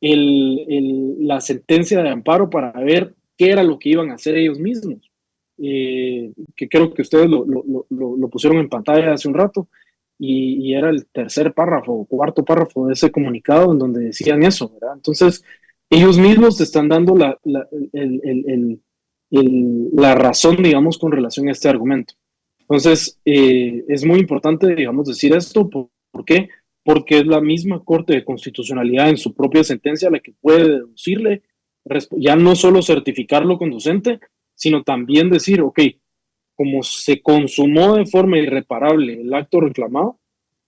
la sentencia de amparo para ver qué era lo que iban a hacer ellos mismos. Que creo que ustedes lo pusieron en pantalla hace un rato, y era el tercer párrafo o cuarto párrafo de ese comunicado en donde decían eso, ¿verdad? Entonces, ellos mismos te están dando la razón, digamos, con relación a este argumento. Entonces, es muy importante, digamos, decir esto. ¿Por qué? Porque es la misma Corte de Constitucionalidad en su propia sentencia la que puede deducirle, ya no solo certificarlo conducente, sino también decir, ok, como se consumó de forma irreparable el acto reclamado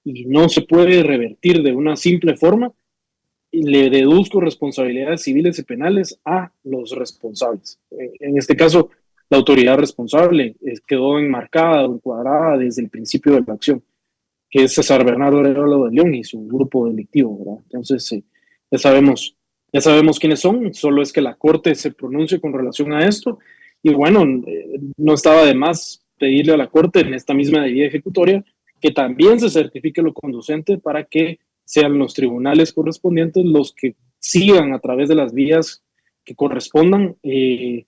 y no se puede revertir de una simple forma, le deduzco responsabilidades civiles y penales a los responsables. En este caso, la autoridad responsable quedó enmarcada o encuadrada desde el principio de la acción, que es César Bernardo Arevalo de León y su grupo delictivo, ¿verdad? Entonces, ya sabemos quiénes son, solo es que la Corte se pronuncie con relación a esto, y bueno, no estaba de más pedirle a la Corte en esta misma medida ejecutoria que también se certifique lo conducente para que sean los tribunales correspondientes los que sigan a través de las vías que correspondan el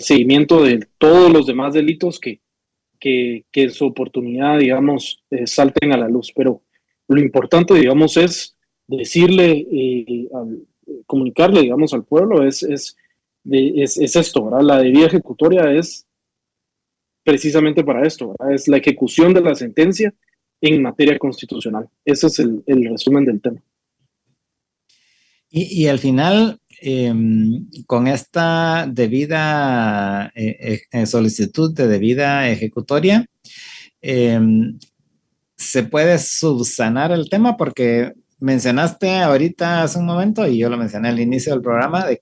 seguimiento de todos los demás delitos que en su oportunidad, digamos, salten a la luz. Pero lo importante, digamos, es decirle, comunicarle, digamos, al pueblo, es esto, ¿verdad? La debida ejecutoria es precisamente para esto, ¿verdad? Es la ejecución de la sentencia en materia constitucional. Ese es el resumen del tema. Y al final, con esta debida solicitud de debida ejecutoria, se puede subsanar el tema, porque mencionaste ahorita hace un momento, y yo lo mencioné al inicio del programa, de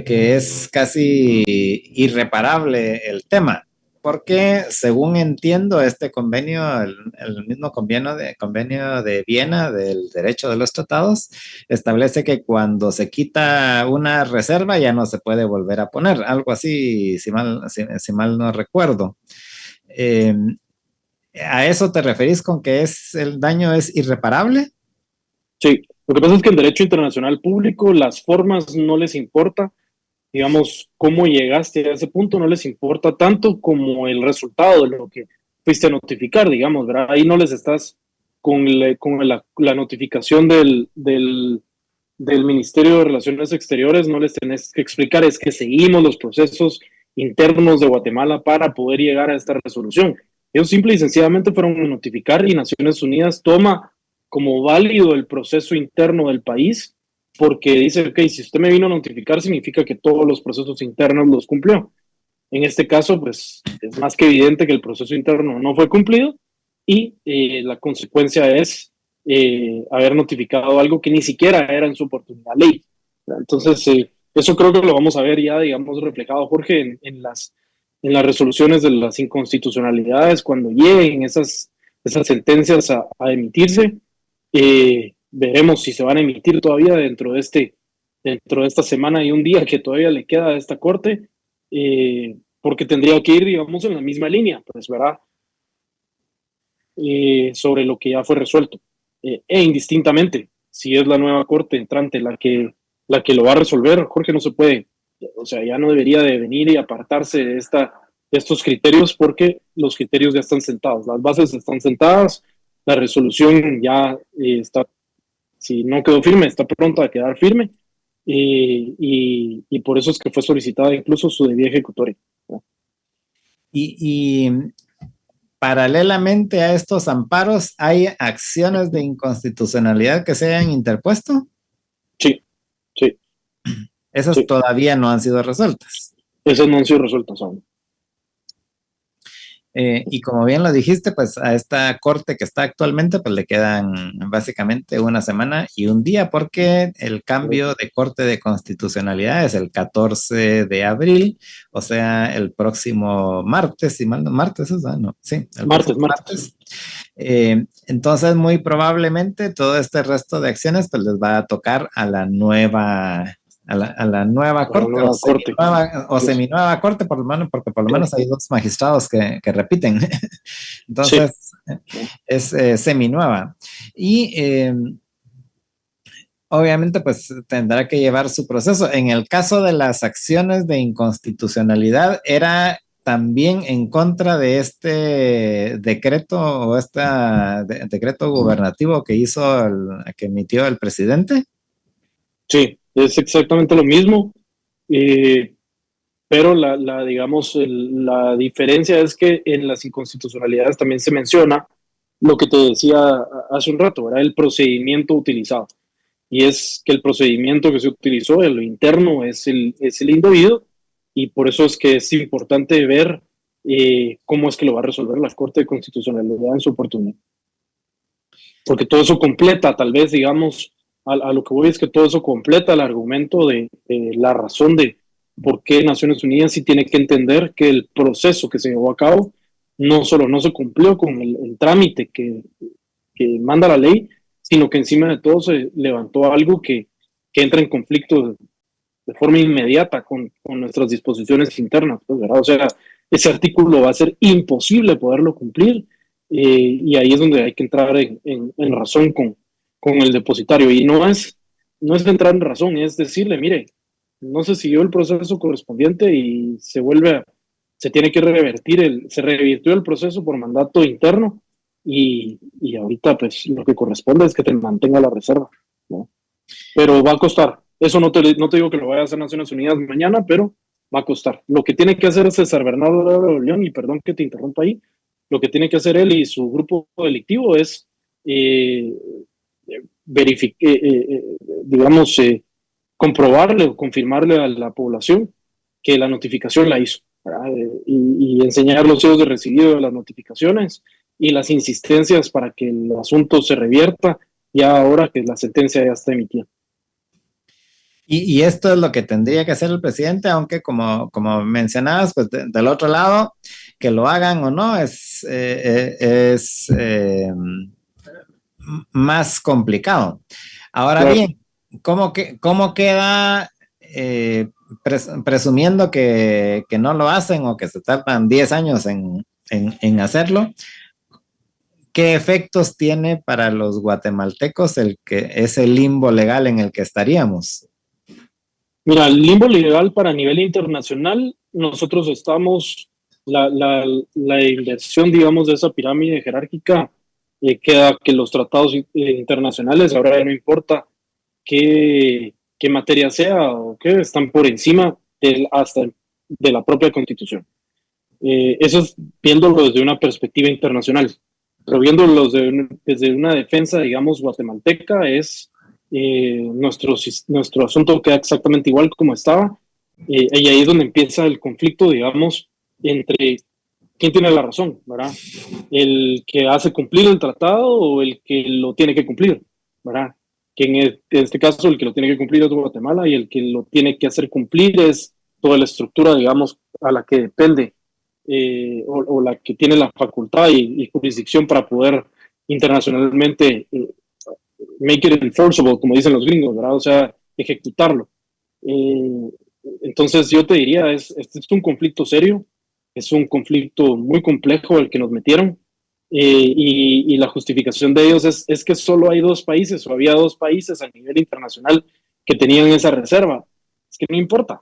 que es casi irreparable el tema, porque según entiendo este convenio, el mismo convenio de Viena del derecho de los tratados, establece que cuando se quita una reserva ya no se puede volver a poner, algo así, si mal no recuerdo. ¿A eso te referís con que el daño es irreparable? Sí, lo que pasa es que en derecho internacional público las formas no les importa, digamos, cómo llegaste a ese punto no les importa tanto como el resultado de lo que fuiste a notificar, digamos, ¿verdad? Ahí no les estás la notificación del Ministerio de Relaciones Exteriores, no les tenés que explicar, es que seguimos los procesos internos de Guatemala para poder llegar a esta resolución. Ellos simple y sencillamente fueron a notificar y Naciones Unidas toma como válido el proceso interno del país porque dice, ok, si usted me vino a notificar significa que todos los procesos internos los cumplió. En este caso, pues es más que evidente que el proceso interno no fue cumplido y la consecuencia es haber notificado algo que ni siquiera era en su oportunidad ley. Entonces, eso creo que lo vamos a ver ya, digamos, reflejado, Jorge, en las resoluciones de las inconstitucionalidades, cuando lleguen esas sentencias a emitirse, veremos si se van a emitir todavía dentro de esta semana y un día que todavía le queda a esta corte, porque tendría que ir, digamos, en la misma línea, pues, ¿verdad? Sobre lo que ya fue resuelto. E indistintamente, si es la nueva corte entrante la que lo va a resolver, Jorge, no se puede, o sea, ya no debería de venir y apartarse de estos criterios porque los criterios ya están sentados, las bases están sentadas, la resolución ya está, si no quedó firme, está pronta a quedar firme, y por eso es que fue solicitada incluso su debida ejecutoria. Y paralelamente a estos amparos, ¿hay acciones de inconstitucionalidad que se hayan interpuesto? Sí, sí. Esas sí. todavía no han sido resueltas. Esas no han sido resueltas aún. Y como bien lo dijiste, pues a esta corte que está actualmente, pues le quedan básicamente una semana y un día, porque el cambio de corte de constitucionalidad es el 14 de abril, o sea, el próximo martes, si mal no, martes, ¿no? Sí, el martes. Entonces, muy probablemente todo este resto de acciones, pues les va a tocar a la nueva corte, seminueva corte, por lo menos, porque por lo menos hay dos magistrados que repiten. Entonces, es seminueva. Y obviamente, pues tendrá que llevar su proceso. En el caso de las acciones de inconstitucionalidad, era también en contra de este decreto o decreto gubernativo que emitió el presidente. Sí, es exactamente lo mismo, pero digamos, la diferencia es que en las inconstitucionalidades también se menciona lo que te decía hace un rato, era el procedimiento utilizado. Y es que el procedimiento que se utilizó en lo interno es el indebido, y por eso es que es importante ver cómo es que lo va a resolver la Corte de Constitucionalidad en su oportunidad. Porque todo eso completa, tal vez, digamos, a lo que voy es que todo eso completa el argumento de la razón de por qué Naciones Unidas sí tiene que entender que el proceso que se llevó a cabo no solo no se cumplió con el trámite que manda la ley, sino que encima de todo se levantó algo que entra en conflicto de forma inmediata con nuestras disposiciones internas, pues, ¿verdad? O sea, ese artículo va a ser imposible poderlo cumplir, y ahí es donde hay que entrar en razón con el depositario. Y no es entrar en razón, es decirle, mire, no se siguió el proceso correspondiente y se tiene que se revirtió el proceso por mandato interno, y ahorita pues lo que corresponde es que te mantenga la reserva, ¿no? Pero va a costar. Eso no te digo que lo vaya a hacer Naciones Unidas mañana, pero va a costar. Lo que tiene que hacer César Bernardo León, y perdón que te interrumpa ahí, lo que tiene que hacer él y su grupo delictivo es digamos, comprobarle o confirmarle a la población que la notificación la hizo, y enseñar los sellos de recibido de las notificaciones y las insistencias para que el asunto se revierta ya ahora que la sentencia ya está emitida. Y esto es lo que tendría que hacer el presidente, aunque como mencionabas, pues del otro lado, que lo hagan o no es más complicado. Ahora bien, ¿cómo queda, presumiendo que no lo hacen o que se tardan 10 años en hacerlo? ¿Qué efectos tiene para los guatemaltecos ese limbo legal en el que estaríamos? Mira, el limbo legal para nivel internacional, nosotros estamos, la inversión, digamos, de esa pirámide jerárquica queda que los tratados internacionales ahora ya no importa qué materia sea o qué, están por encima hasta de la propia Constitución. Eso es viéndolo desde una perspectiva internacional, pero viéndolo desde una defensa, digamos, guatemalteca, es nuestro asunto queda exactamente igual como estaba, y ahí es donde empieza el conflicto, digamos, entre quién tiene la razón, ¿verdad? El que hace cumplir el tratado o el que lo tiene que cumplir, ¿verdad? Que en este caso el que lo tiene que cumplir es Guatemala y el que lo tiene que hacer cumplir es toda la estructura, digamos, a la que depende o la que tiene la facultad y jurisdicción para poder internacionalmente make it enforceable, como dicen los gringos, ¿verdad? O sea, ejecutarlo. Eh, entonces yo te diría, este es un conflicto serio, es un conflicto muy complejo el que nos metieron, y la justificación de ellos es que solo hay dos países o había dos países a nivel internacional que tenían esa reserva. Es que no importa,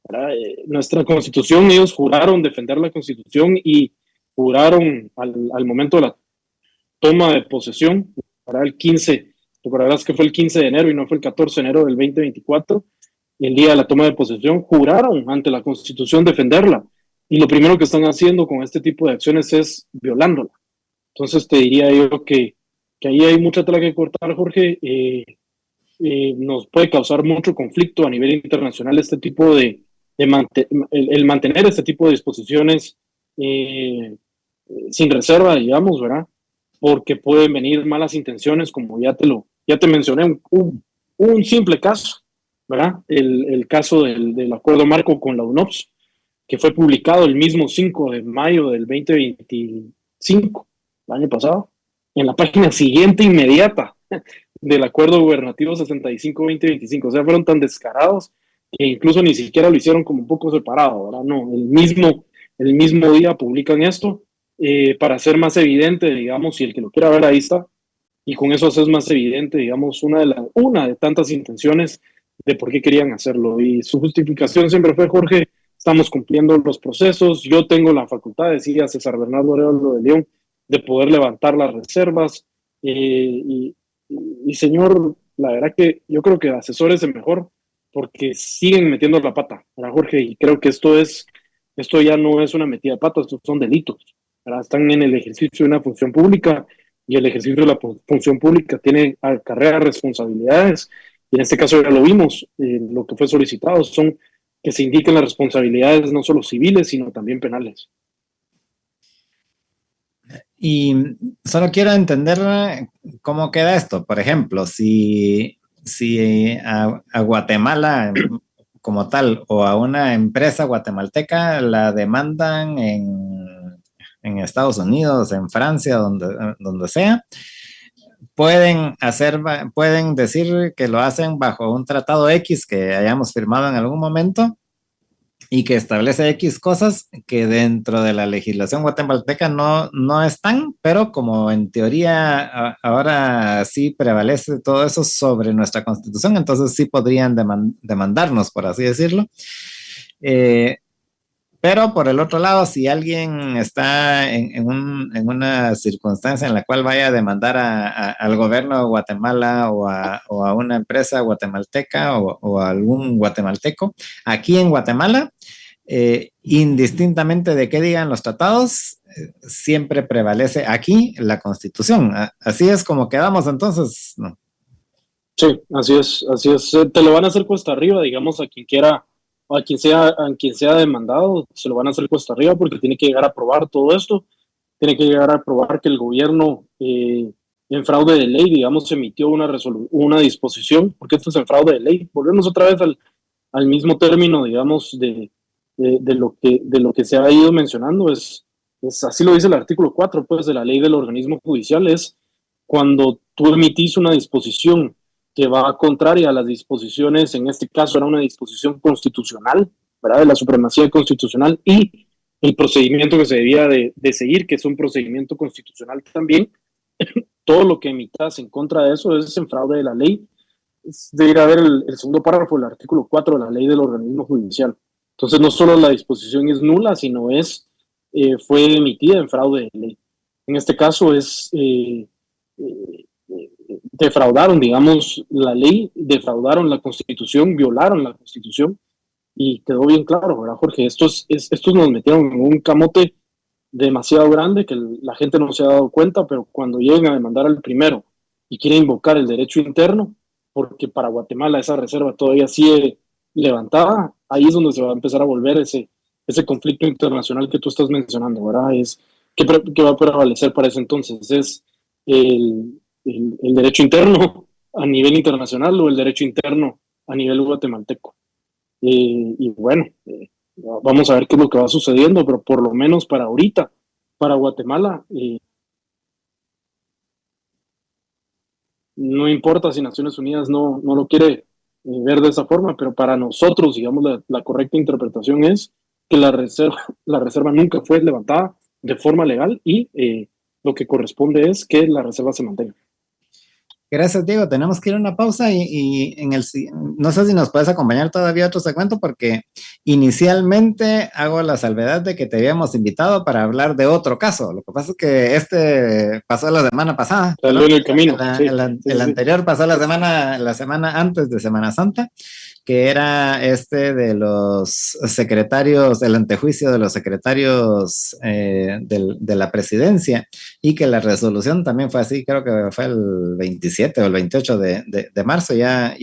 ¿verdad? Nuestra constitución, ellos juraron defender la constitución y juraron al momento de la toma de posesión, para el 15, recordarás que fue el 15 de enero y no fue el 14 de enero del 2024, y el día de la toma de posesión juraron ante la Constitución defenderla. Y lo primero que están haciendo con este tipo de acciones es violándola. Entonces te diría yo que ahí hay mucha tela que cortar, Jorge. Nos puede causar mucho conflicto a nivel internacional este tipo el mantener este tipo de disposiciones sin reserva, digamos, ¿verdad? Porque pueden venir malas intenciones, como ya te mencioné, un simple caso, ¿verdad? El caso del acuerdo marco con la UNOPS, que fue publicado el mismo 5 de mayo del 2025, el año pasado, en la página siguiente inmediata del acuerdo gubernativo 65-2025. O sea, fueron tan descarados que incluso ni siquiera lo hicieron como un poco separado, ¿verdad? No, el mismo día publican esto para hacer más evidente, digamos, si el que lo quiera ver ahí está, y con eso haces más evidente, digamos, una de tantas intenciones de por qué querían hacerlo. Y su justificación siempre fue, Jorge, estamos cumpliendo los procesos, yo tengo la facultad, decía César Bernardo Arevalo de León, de poder levantar las reservas, y señor, la verdad que yo creo que asesores es mejor porque siguen metiendo la pata, ¿verdad, Jorge? Y creo que esto ya no es una metida de pata, estos son delitos, ¿verdad? Están en el ejercicio de una función pública y el ejercicio de la función pública tiene acarrea responsabilidades, y en este caso ya lo vimos, lo que fue solicitado son que se indiquen las responsabilidades no solo civiles, sino también penales. Y solo quiero entender cómo queda esto. Por ejemplo, si a Guatemala como tal o a una empresa guatemalteca la demandan en Estados Unidos, en Francia, donde sea, pueden decir que lo hacen bajo un tratado X que hayamos firmado en algún momento y que establece X cosas que dentro de la legislación guatemalteca no están, pero como en teoría ahora sí prevalece todo eso sobre nuestra constitución, entonces sí podrían demandarnos, por así decirlo. Pero por el otro lado, si alguien está en una circunstancia en la cual vaya a demandar al gobierno de Guatemala o a una empresa guatemalteca o a algún guatemalteco, aquí en Guatemala, indistintamente de qué digan los tratados, siempre prevalece aquí la Constitución. Así es como quedamos entonces, ¿no? Sí, así es, así es. Te lo van a hacer cuesta arriba, digamos, a quien quiera, a quien sea demandado, se lo van a hacer cuesta arriba porque tiene que llegar a probar todo esto, tiene que llegar a probar que el gobierno, en fraude de ley, digamos, emitió una disposición, porque esto es en fraude de ley. Volvemos otra vez al mismo término, digamos, de lo que se ha ido mencionando, así lo dice el artículo 4 pues, de la ley del organismo judicial, es cuando tú emitís una disposición que va contraria a las disposiciones, en este caso era una disposición constitucional, ¿verdad? De la supremacía constitucional y el procedimiento que se debía de seguir, que es un procedimiento constitucional también, todo lo que emitas en contra de eso es en fraude de la ley. Es de ir a ver el segundo párrafo del artículo 4 de la ley del organismo judicial. Entonces no solo la disposición es nula, sino fue emitida en fraude de ley. En este caso defraudaron, digamos, la ley, defraudaron la Constitución, violaron la Constitución, y quedó bien claro, ¿verdad, Jorge? Estos nos metieron en un camote demasiado grande que la gente no se ha dado cuenta, pero cuando lleguen a demandar al primero y quieren invocar el derecho interno, porque para Guatemala esa reserva todavía sigue levantada, ahí es donde se va a empezar a volver ese conflicto internacional que tú estás mencionando, ¿verdad? ¿Qué va a prevalecer para ese entonces? ¿Es el derecho interno a nivel internacional o el derecho interno a nivel guatemalteco? Y bueno, vamos a ver qué es lo que va sucediendo, pero por lo menos para ahorita, para Guatemala, no importa si Naciones Unidas no lo quiere ver de esa forma, pero para nosotros, digamos, la correcta interpretación es que la reserva nunca fue levantada de forma legal y lo que corresponde es que la reserva se mantenga. Gracias, Diego. Tenemos que ir a una pausa y no sé si nos puedes acompañar todavía a otro segmento porque inicialmente hago la salvedad de que te habíamos invitado para hablar de otro caso. Lo que pasa es que este pasó la semana pasada, Salió en el camino. el anterior pasó la semana antes de Semana Santa, que era este de los secretarios, el antejuicio de los secretarios de la presidencia, y que la resolución también fue así, creo que fue el 27 o el 28 de marzo, ya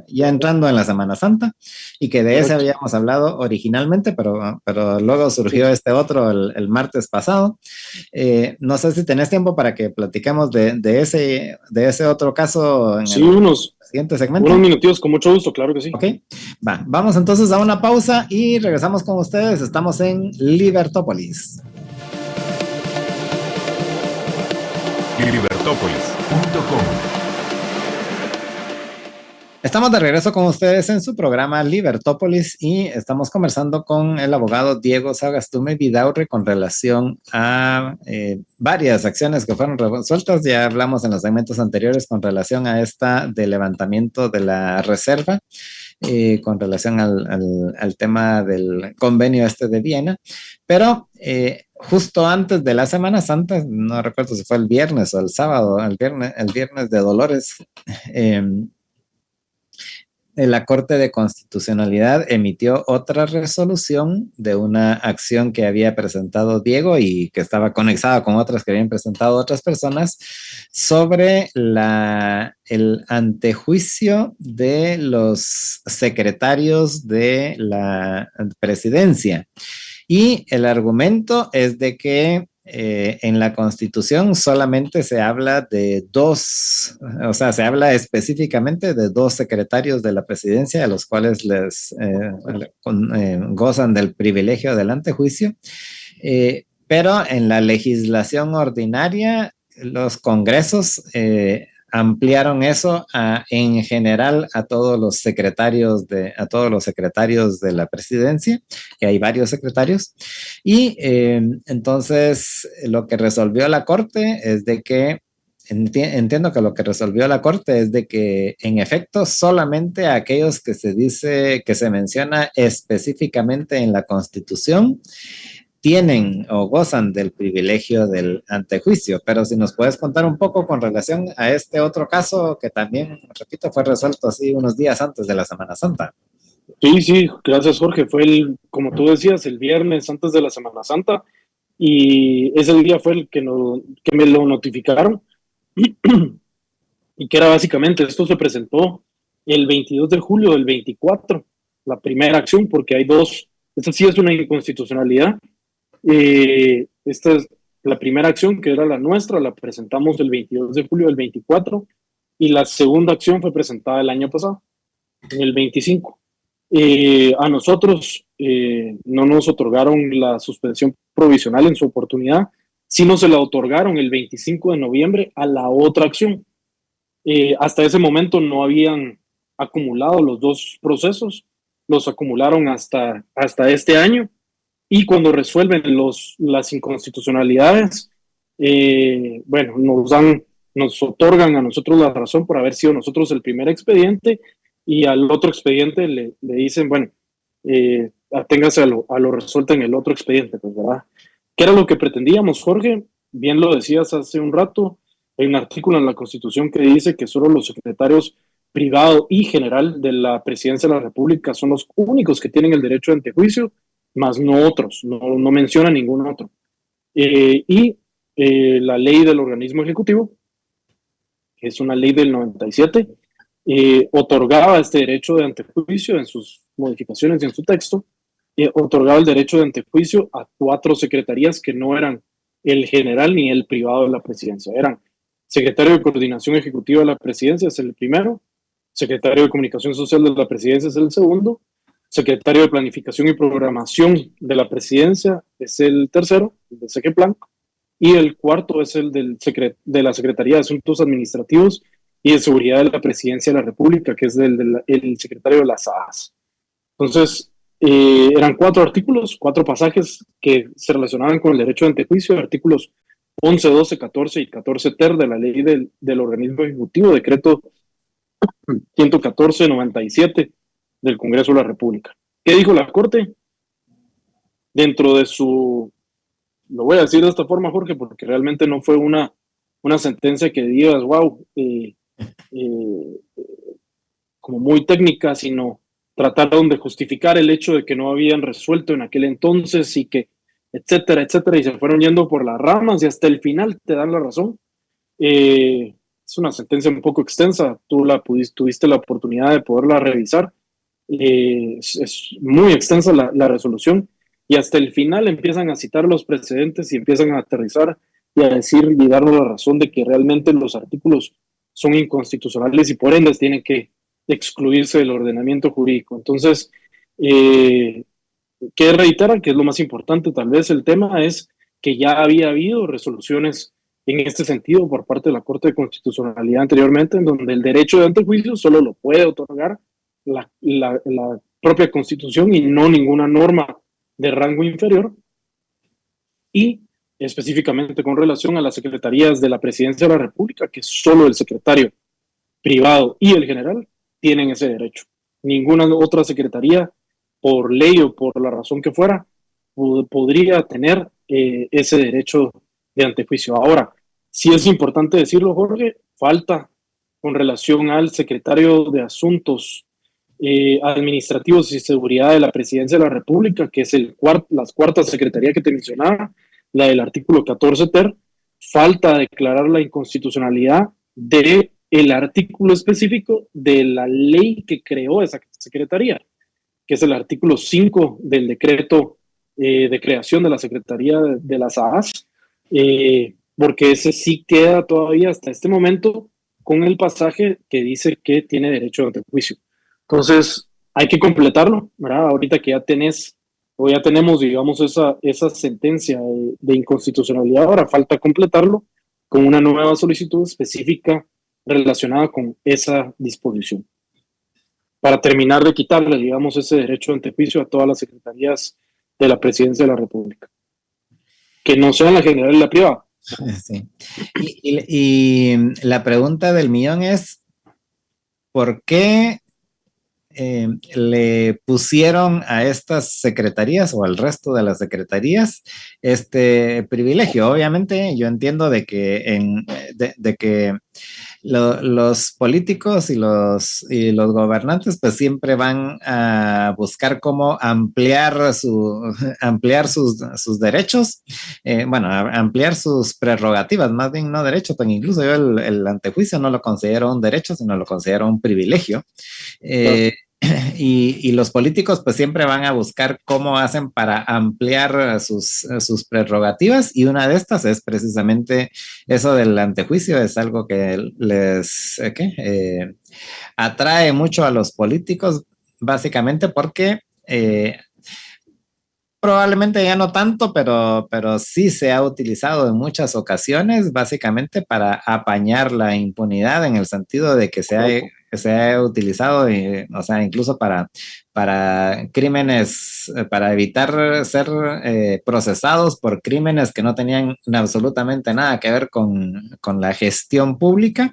entrando en la Semana Santa, y que de ese habíamos hablado originalmente, pero luego surgió este otro el martes pasado. No sé si tenés tiempo para que platiquemos de ese otro caso en el siguiente segmento. Unos minutitos, con mucho gusto, claro que sí. Ok, vamos entonces a una pausa y regresamos con ustedes. Estamos en Libertópolis. Libertópolis.com. Estamos de regreso con ustedes en su programa Libertópolis y estamos conversando con el abogado Diego Sagastume Vidaurre con relación a varias acciones que fueron resueltas. Ya hablamos en los segmentos anteriores con relación a esta de levantamiento de la reserva, con relación al tema del convenio este de Viena, pero justo antes de la Semana Santa, no recuerdo si fue el viernes o el sábado, el viernes de Dolores, la Corte de Constitucionalidad emitió otra resolución de una acción que había presentado Diego y que estaba conectada con otras que habían presentado otras personas sobre el antejuicio de los secretarios de la presidencia. Y el argumento es de que en la Constitución solamente se habla de dos, o sea, se habla específicamente de dos secretarios de la presidencia, a los cuales gozan del privilegio del antejuicio, pero en la legislación ordinaria, los congresos ampliaron eso en general a todos los secretarios de la presidencia, que hay varios secretarios, y entonces lo que resolvió la Corte es de que entiendo que lo que resolvió la Corte es de que en efecto solamente aquellos que se menciona específicamente en la Constitución tienen o gozan del privilegio del antejuicio, pero si nos puedes contar un poco con relación a este otro caso que también, repito, fue resuelto así unos días antes de la Semana Santa. Sí, gracias Jorge. Fue como tú decías, el viernes antes de la Semana Santa y ese día fue el que me lo notificaron y que era básicamente, esto se presentó el 22 de julio del 24, la primera acción, porque hay dos, esta sí es una inconstitucionalidad. Esta es la primera acción, que era la nuestra, la presentamos el 22 de julio del 24 y la segunda acción fue presentada el año pasado, en el 25. A nosotros no nos otorgaron la suspensión provisional en su oportunidad, sino se la otorgaron el 25 de noviembre a la otra acción. Hasta ese momento no habían acumulado los dos procesos, los acumularon hasta este año. Y cuando resuelven las inconstitucionalidades, bueno, nos otorgan a nosotros la razón por haber sido nosotros el primer expediente y al otro expediente le dicen, bueno, aténgase a lo resuelto en el otro expediente, pues, ¿verdad? ¿Qué era lo que pretendíamos, Jorge? Bien lo decías hace un rato, Hay un artículo en la Constitución que dice que solo los secretarios privado y general de la Presidencia de la República son los únicos que tienen el derecho de antejuicio, más no otros, no menciona ningún otro. La ley del organismo ejecutivo, que es una ley del 97, otorgaba este derecho de antejuicio en sus modificaciones y en su texto, otorgaba el derecho de antejuicio a 4 secretarías que no eran el general ni el privado de la presidencia. Eran secretario de Coordinación Ejecutiva de la presidencia, es el primero; secretario de Comunicación Social de la presidencia, es el segundo; secretario de Planificación y Programación de la presidencia, es el tercero, el de Secreplan; y el cuarto es el de la Secretaría de Asuntos Administrativos y de Seguridad de la Presidencia de la República, que es el secretario de las AAS. Entonces, eran 4 artículos, 4 pasajes que se relacionaban con el derecho de antejuicio, artículos 11, 12, 14 y 14 ter de la ley del organismo ejecutivo, decreto 114-97 del Congreso de la República. ¿Qué dijo la Corte? Dentro de su, lo voy a decir de esta forma, Jorge, porque realmente no fue una sentencia que digas, wow, como muy técnica, sino trataron de justificar el hecho de que no habían resuelto en aquel entonces y que, etcétera, etcétera, y se fueron yendo por las ramas y hasta el final te dan la razón. Es una sentencia un poco extensa, tú tuviste la oportunidad de poderla revisar. Es muy extensa la resolución y hasta el final empiezan a citar los precedentes y empiezan a aterrizar y a decir y darnos la razón de que realmente los artículos son inconstitucionales y por ende tienen que excluirse del ordenamiento jurídico. Entonces, que reiterar que es lo más importante, tal vez el tema es que ya había habido resoluciones en este sentido por parte de la Corte de Constitucionalidad anteriormente, en donde el derecho de antejuicio solo lo puede otorgar la propia Constitución y no ninguna norma de rango inferior, y específicamente con relación a las secretarías de la Presidencia de la República, que solo el secretario privado y el general tienen ese derecho. Ninguna otra secretaría, por ley o por la razón que fuera, podría tener ese derecho de antejuicio. Ahora, sí es importante decirlo, Jorge, falta con relación al secretario de Asuntos Administrativos y Seguridad de la Presidencia de la República, que es la cuarta secretaría que te mencionaba, la del artículo 14 ter, falta declarar la inconstitucionalidad de el artículo específico de la ley que creó esa secretaría, que es el artículo 5 del decreto de creación de la Secretaría de las AAS, porque ese sí queda todavía hasta este momento con el pasaje que dice que tiene derecho de antejuicio. Entonces, hay que completarlo, ¿verdad? Ahorita que ya tenés, o ya tenemos, digamos, esa sentencia de inconstitucionalidad, ahora falta completarlo con una nueva solicitud específica relacionada con esa disposición, para terminar de quitarle, digamos, ese derecho de antejuicio a todas las secretarías de la Presidencia de la República, que no sean la general y la privada. Sí. Y la pregunta del millón es, ¿por qué le pusieron a estas secretarías o al resto de las secretarías este privilegio? Obviamente yo entiendo de que los políticos y los gobernantes pues siempre van a buscar cómo ampliar sus derechos, bueno, ampliar sus prerrogativas, más bien no derechos, pues incluso yo el antejuicio no lo considero un derecho, sino lo considero un privilegio. Claro. Y los políticos pues siempre van a buscar cómo hacen para ampliar sus prerrogativas, y una de estas es precisamente eso del antejuicio. Es algo que atrae mucho a los políticos, básicamente porque probablemente ya no tanto, pero sí se ha utilizado en muchas ocasiones, básicamente para apañar la impunidad, en el sentido de que se ha utilizado, o sea, incluso para crímenes, para evitar ser procesados por crímenes que no tenían absolutamente nada que ver con la gestión pública,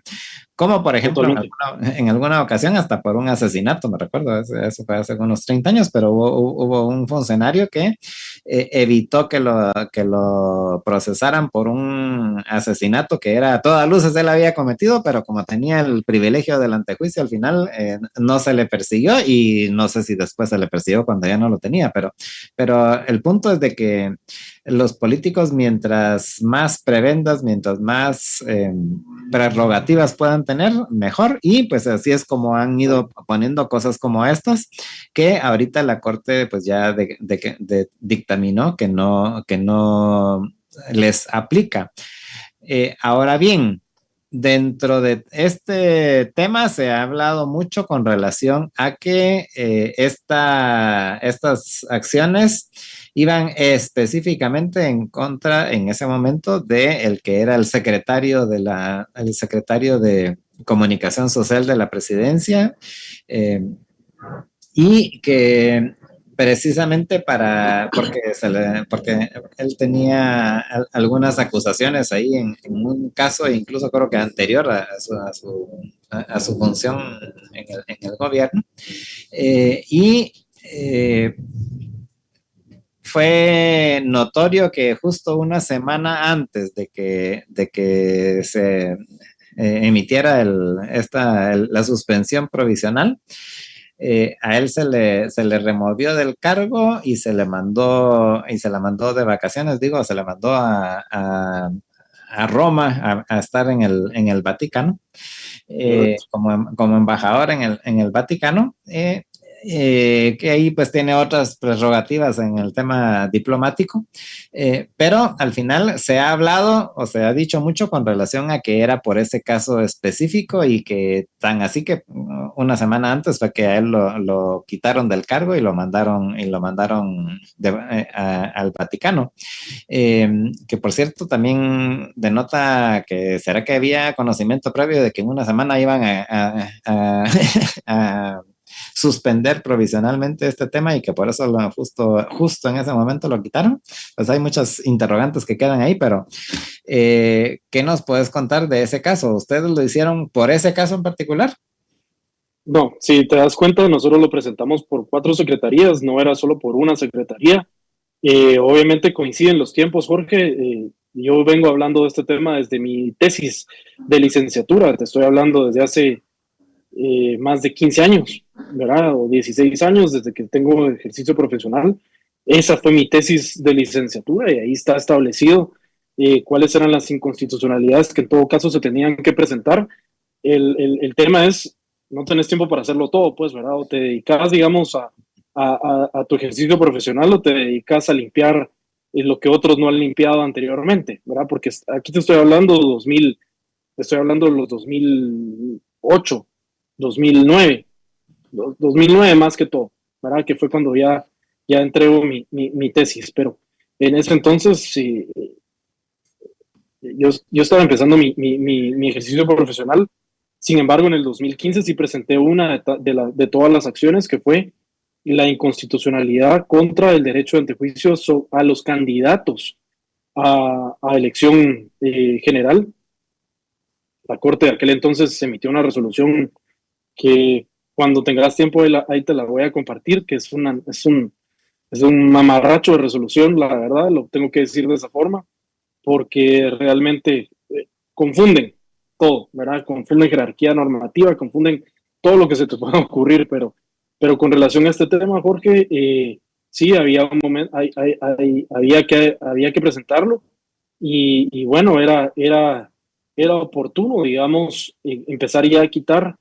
como por ejemplo totalmente. en alguna ocasión hasta por un asesinato, me recuerdo, eso fue hace unos 30 años, pero hubo un funcionario que evitó que lo procesaran por un asesinato que era a todas luces él había cometido, pero como tenía el privilegio del antejuicio, al final no se le persiguió y no sé si después se le persiguió cuando ya no lo tenía, pero el punto es de que los políticos, mientras más prebendas, mientras más prerrogativas puedan tener, mejor. Y pues así es como han ido poniendo cosas como estas, que ahorita la Corte pues ya dictaminó que no les aplica. Ahora bien, dentro de este tema se ha hablado mucho con relación a que estas acciones iban específicamente en contra en ese momento de el que era el secretario de Comunicación Social de la presidencia, eh, y que precisamente porque él tenía algunas acusaciones ahí en un caso, incluso creo que anterior a su función en el gobierno, y fue notorio que justo una semana antes de que se emitiera la suspensión provisional, a él se le removió del cargo y se la mandó de vacaciones, digo, se la mandó a Roma a estar en el Vaticano, Correcto. como embajador en el Vaticano, que ahí pues tiene otras prerrogativas en el tema diplomático, pero al final se ha hablado o se ha dicho mucho con relación a que era por ese caso específico y que tan así que una semana antes fue que a él lo quitaron del cargo y lo mandaron al Vaticano. Que por cierto también denota que será que había conocimiento previo de que en una semana iban a suspender provisionalmente este tema y que por eso justo en ese momento lo quitaron. Pues hay muchas interrogantes que quedan ahí, pero ¿qué nos puedes contar de ese caso? ¿Ustedes lo hicieron por ese caso en particular? No, si te das cuenta, nosotros lo presentamos por 4 secretarías, no era solo por una secretaría. Obviamente coinciden los tiempos, Jorge. Yo vengo hablando de este tema desde mi tesis de licenciatura, te estoy hablando desde hace más de 15 años, ¿verdad? O 16 años desde que tengo ejercicio profesional. Esa fue mi tesis de licenciatura y ahí está establecido cuáles eran las inconstitucionalidades que en todo caso se tenían que presentar. El tema es, no tenés tiempo para hacerlo todo, pues, ¿verdad? O te dedicas, digamos, a tu ejercicio profesional o te dedicas a limpiar lo que otros no han limpiado anteriormente, ¿verdad? Porque aquí te estoy hablando de 2000, te estoy hablando de los 2008, 2009, 2009 más que todo, ¿verdad? Que fue cuando ya entrego mi tesis, pero en ese entonces sí, yo estaba empezando mi ejercicio profesional. Sin embargo, en el 2015 sí presenté una de todas las acciones, que fue la inconstitucionalidad contra el derecho de antejuicio a los candidatos a elección general. La Corte de aquel entonces emitió una resolución que cuando tengas tiempo ahí te la voy a compartir, que es un mamarracho de resolución, la verdad, lo tengo que decir de esa forma, porque realmente confunden todo, ¿verdad? Confunden jerarquía normativa, confunden todo lo que se te pueda ocurrir, pero con relación a este tema, Jorge, sí, había un momento, había que presentarlo y bueno, era oportuno, digamos, empezar ya a quitar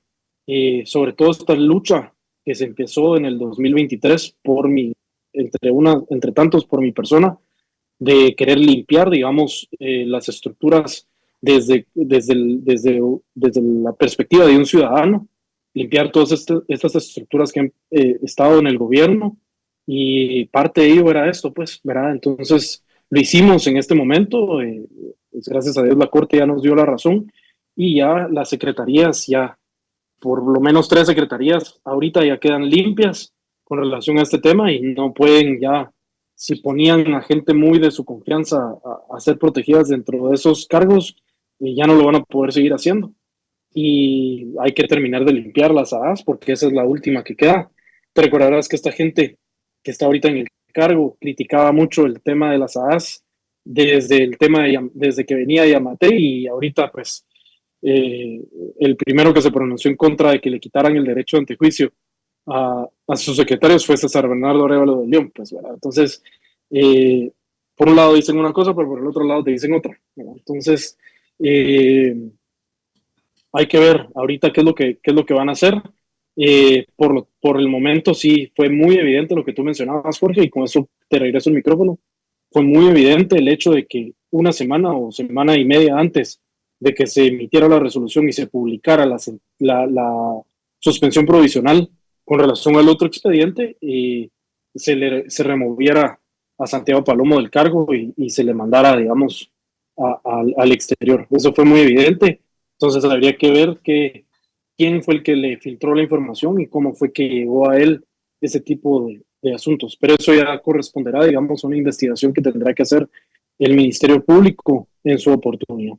sobre todo esta lucha que se empezó en el 2023 entre tantos por mi persona, de querer limpiar, digamos, las estructuras desde la perspectiva de un ciudadano, limpiar todas estas estructuras que han estado en el gobierno, y parte de ello era esto, pues, ¿verdad? Entonces, lo hicimos en este momento, pues, gracias a Dios la Corte ya nos dio la razón, y ya las secretarías, ya por lo menos 3 secretarías ahorita ya quedan limpias con relación a este tema y no pueden ya, si ponían a gente muy de su confianza a ser protegidas dentro de esos cargos, ya no lo van a poder seguir haciendo. y hay que terminar de limpiar las AAs porque esa es la última que queda. Te recordarás que esta gente que está ahorita en el cargo criticaba mucho el tema de las AAs desde que venía Yamatei, y ahorita pues el primero que se pronunció en contra de que le quitaran el derecho de antejuicio a sus secretarios fue César Bernardo Arévalo de León, pues, ¿verdad? Entonces, eh, por un lado dicen una cosa, pero por el otro lado te dicen otra, ¿verdad? Entonces, eh, hay que ver ahorita qué es lo que van a hacer. Por el momento sí fue muy evidente lo que tú mencionabas, Jorge, y con eso te regreso el micrófono. Fue muy evidente el hecho de que una semana o semana y media antes de que se emitiera la resolución y se publicara la suspensión provisional con relación al otro expediente, se removiera a Santiago Palomo del cargo y se le mandara, digamos, al exterior. Eso fue muy evidente. Entonces habría que ver quién fue el que le filtró la información y cómo fue que llegó a él ese tipo de asuntos. Pero eso ya corresponderá, digamos, a una investigación que tendrá que hacer el Ministerio Público en su oportunidad.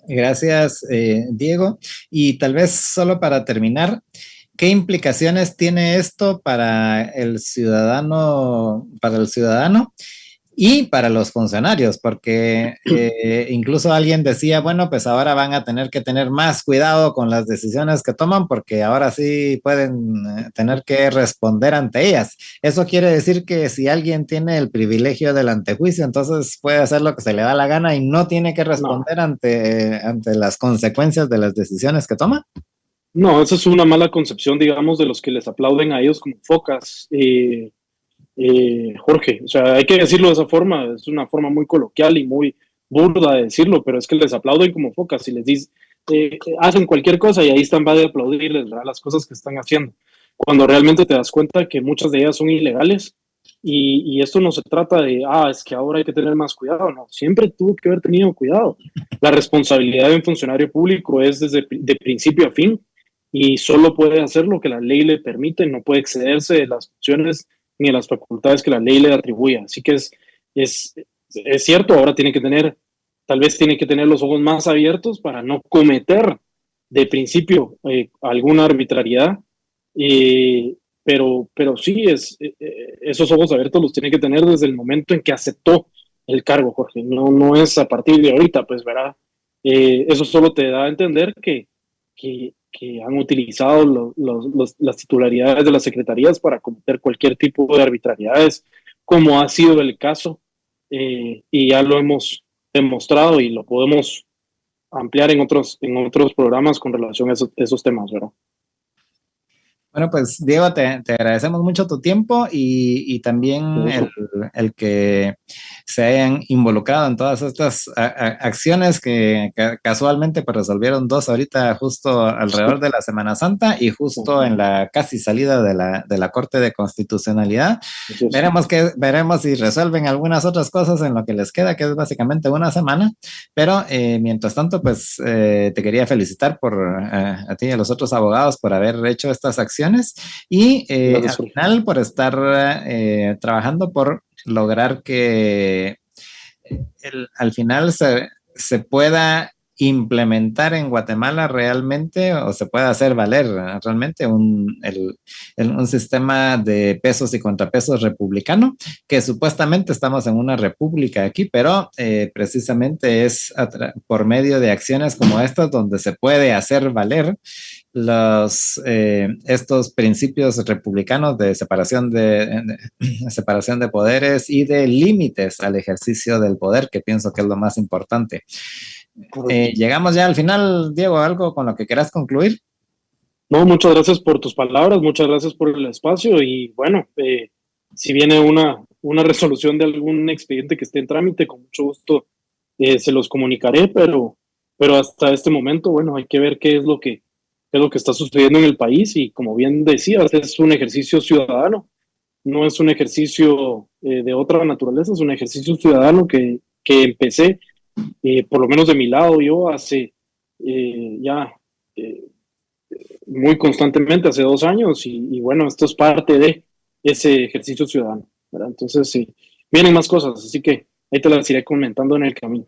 Gracias, Diego. Y tal vez solo para terminar, ¿qué implicaciones tiene esto para el ciudadano, y para los funcionarios? Porque incluso alguien decía, bueno, pues ahora van a tener que tener más cuidado con las decisiones que toman porque ahora sí pueden tener que responder ante ellas. Eso quiere decir que si alguien tiene el privilegio del antejuicio, entonces puede hacer lo que se le da la gana y no tiene que No, responder ante las consecuencias de las decisiones que toma. no, esa es una mala concepción, digamos, de los que les aplauden a ellos como focas. Jorge, o sea, hay que decirlo de esa forma, es una forma muy coloquial y muy burda de decirlo, pero es que les aplauden como focas y les dicen, hacen cualquier cosa y ahí están, va de aplaudirles, ¿verdad? Las cosas que están haciendo, cuando realmente te das cuenta que muchas de ellas son ilegales, y esto no se trata de, es que ahora hay que tener más cuidado, no, siempre tuvo que haber tenido cuidado. La responsabilidad de un funcionario público es de principio a fin, y solo puede hacer lo que la ley le permite, no puede excederse de las funciones ni de las facultades que la ley le atribuye. Así que es, es cierto, ahora tal vez tiene que tener los ojos más abiertos para no cometer de principio alguna arbitrariedad, pero sí, esos ojos abiertos los tiene que tener desde el momento en que aceptó el cargo, Jorge. No, no es a partir de ahorita, pues, verá. Eso solo te da a entender que han utilizado las titularidades de las secretarías para cometer cualquier tipo de arbitrariedades, como ha sido el caso, y ya lo hemos demostrado y lo podemos ampliar en otros programas con relación a esos temas, ¿verdad? Bueno, pues Diego, te agradecemos mucho tu tiempo y también el que se hayan involucrado en todas estas acciones que casualmente pues resolvieron dos ahorita justo alrededor de la Semana Santa y justo en la casi salida de la Corte de Constitucionalidad. Veremos si resuelven algunas otras cosas en lo que les queda, que es básicamente una semana, pero mientras tanto, pues te quería felicitar a ti y a los otros abogados por haber hecho estas acciones y al final por estar trabajando por lograr que al final se pueda implementar en Guatemala realmente o se pueda hacer valer realmente un sistema de pesos y contrapesos republicano, que supuestamente estamos en una república aquí, pero precisamente es por medio de acciones como estas donde se puede hacer valer estos principios republicanos de separación de poderes y de límites al ejercicio del poder, que pienso que es lo más importante. Llegamos ya al final, Diego, ¿algo con lo que quieras concluir? No, muchas gracias por tus palabras, muchas gracias por el espacio, y bueno, si viene una resolución de algún expediente que esté en trámite, con mucho gusto se los comunicaré, pero hasta este momento, bueno, hay que ver qué es lo que está sucediendo en el país, y como bien decías, es un ejercicio ciudadano, no es un ejercicio de otra naturaleza, es un ejercicio ciudadano que empecé, por lo menos de mi lado, yo hace ya muy constantemente, hace 2 años, y bueno, esto es parte de ese ejercicio ciudadano, ¿verdad? Entonces, sí, vienen más cosas, así que ahí te las iré comentando en el camino.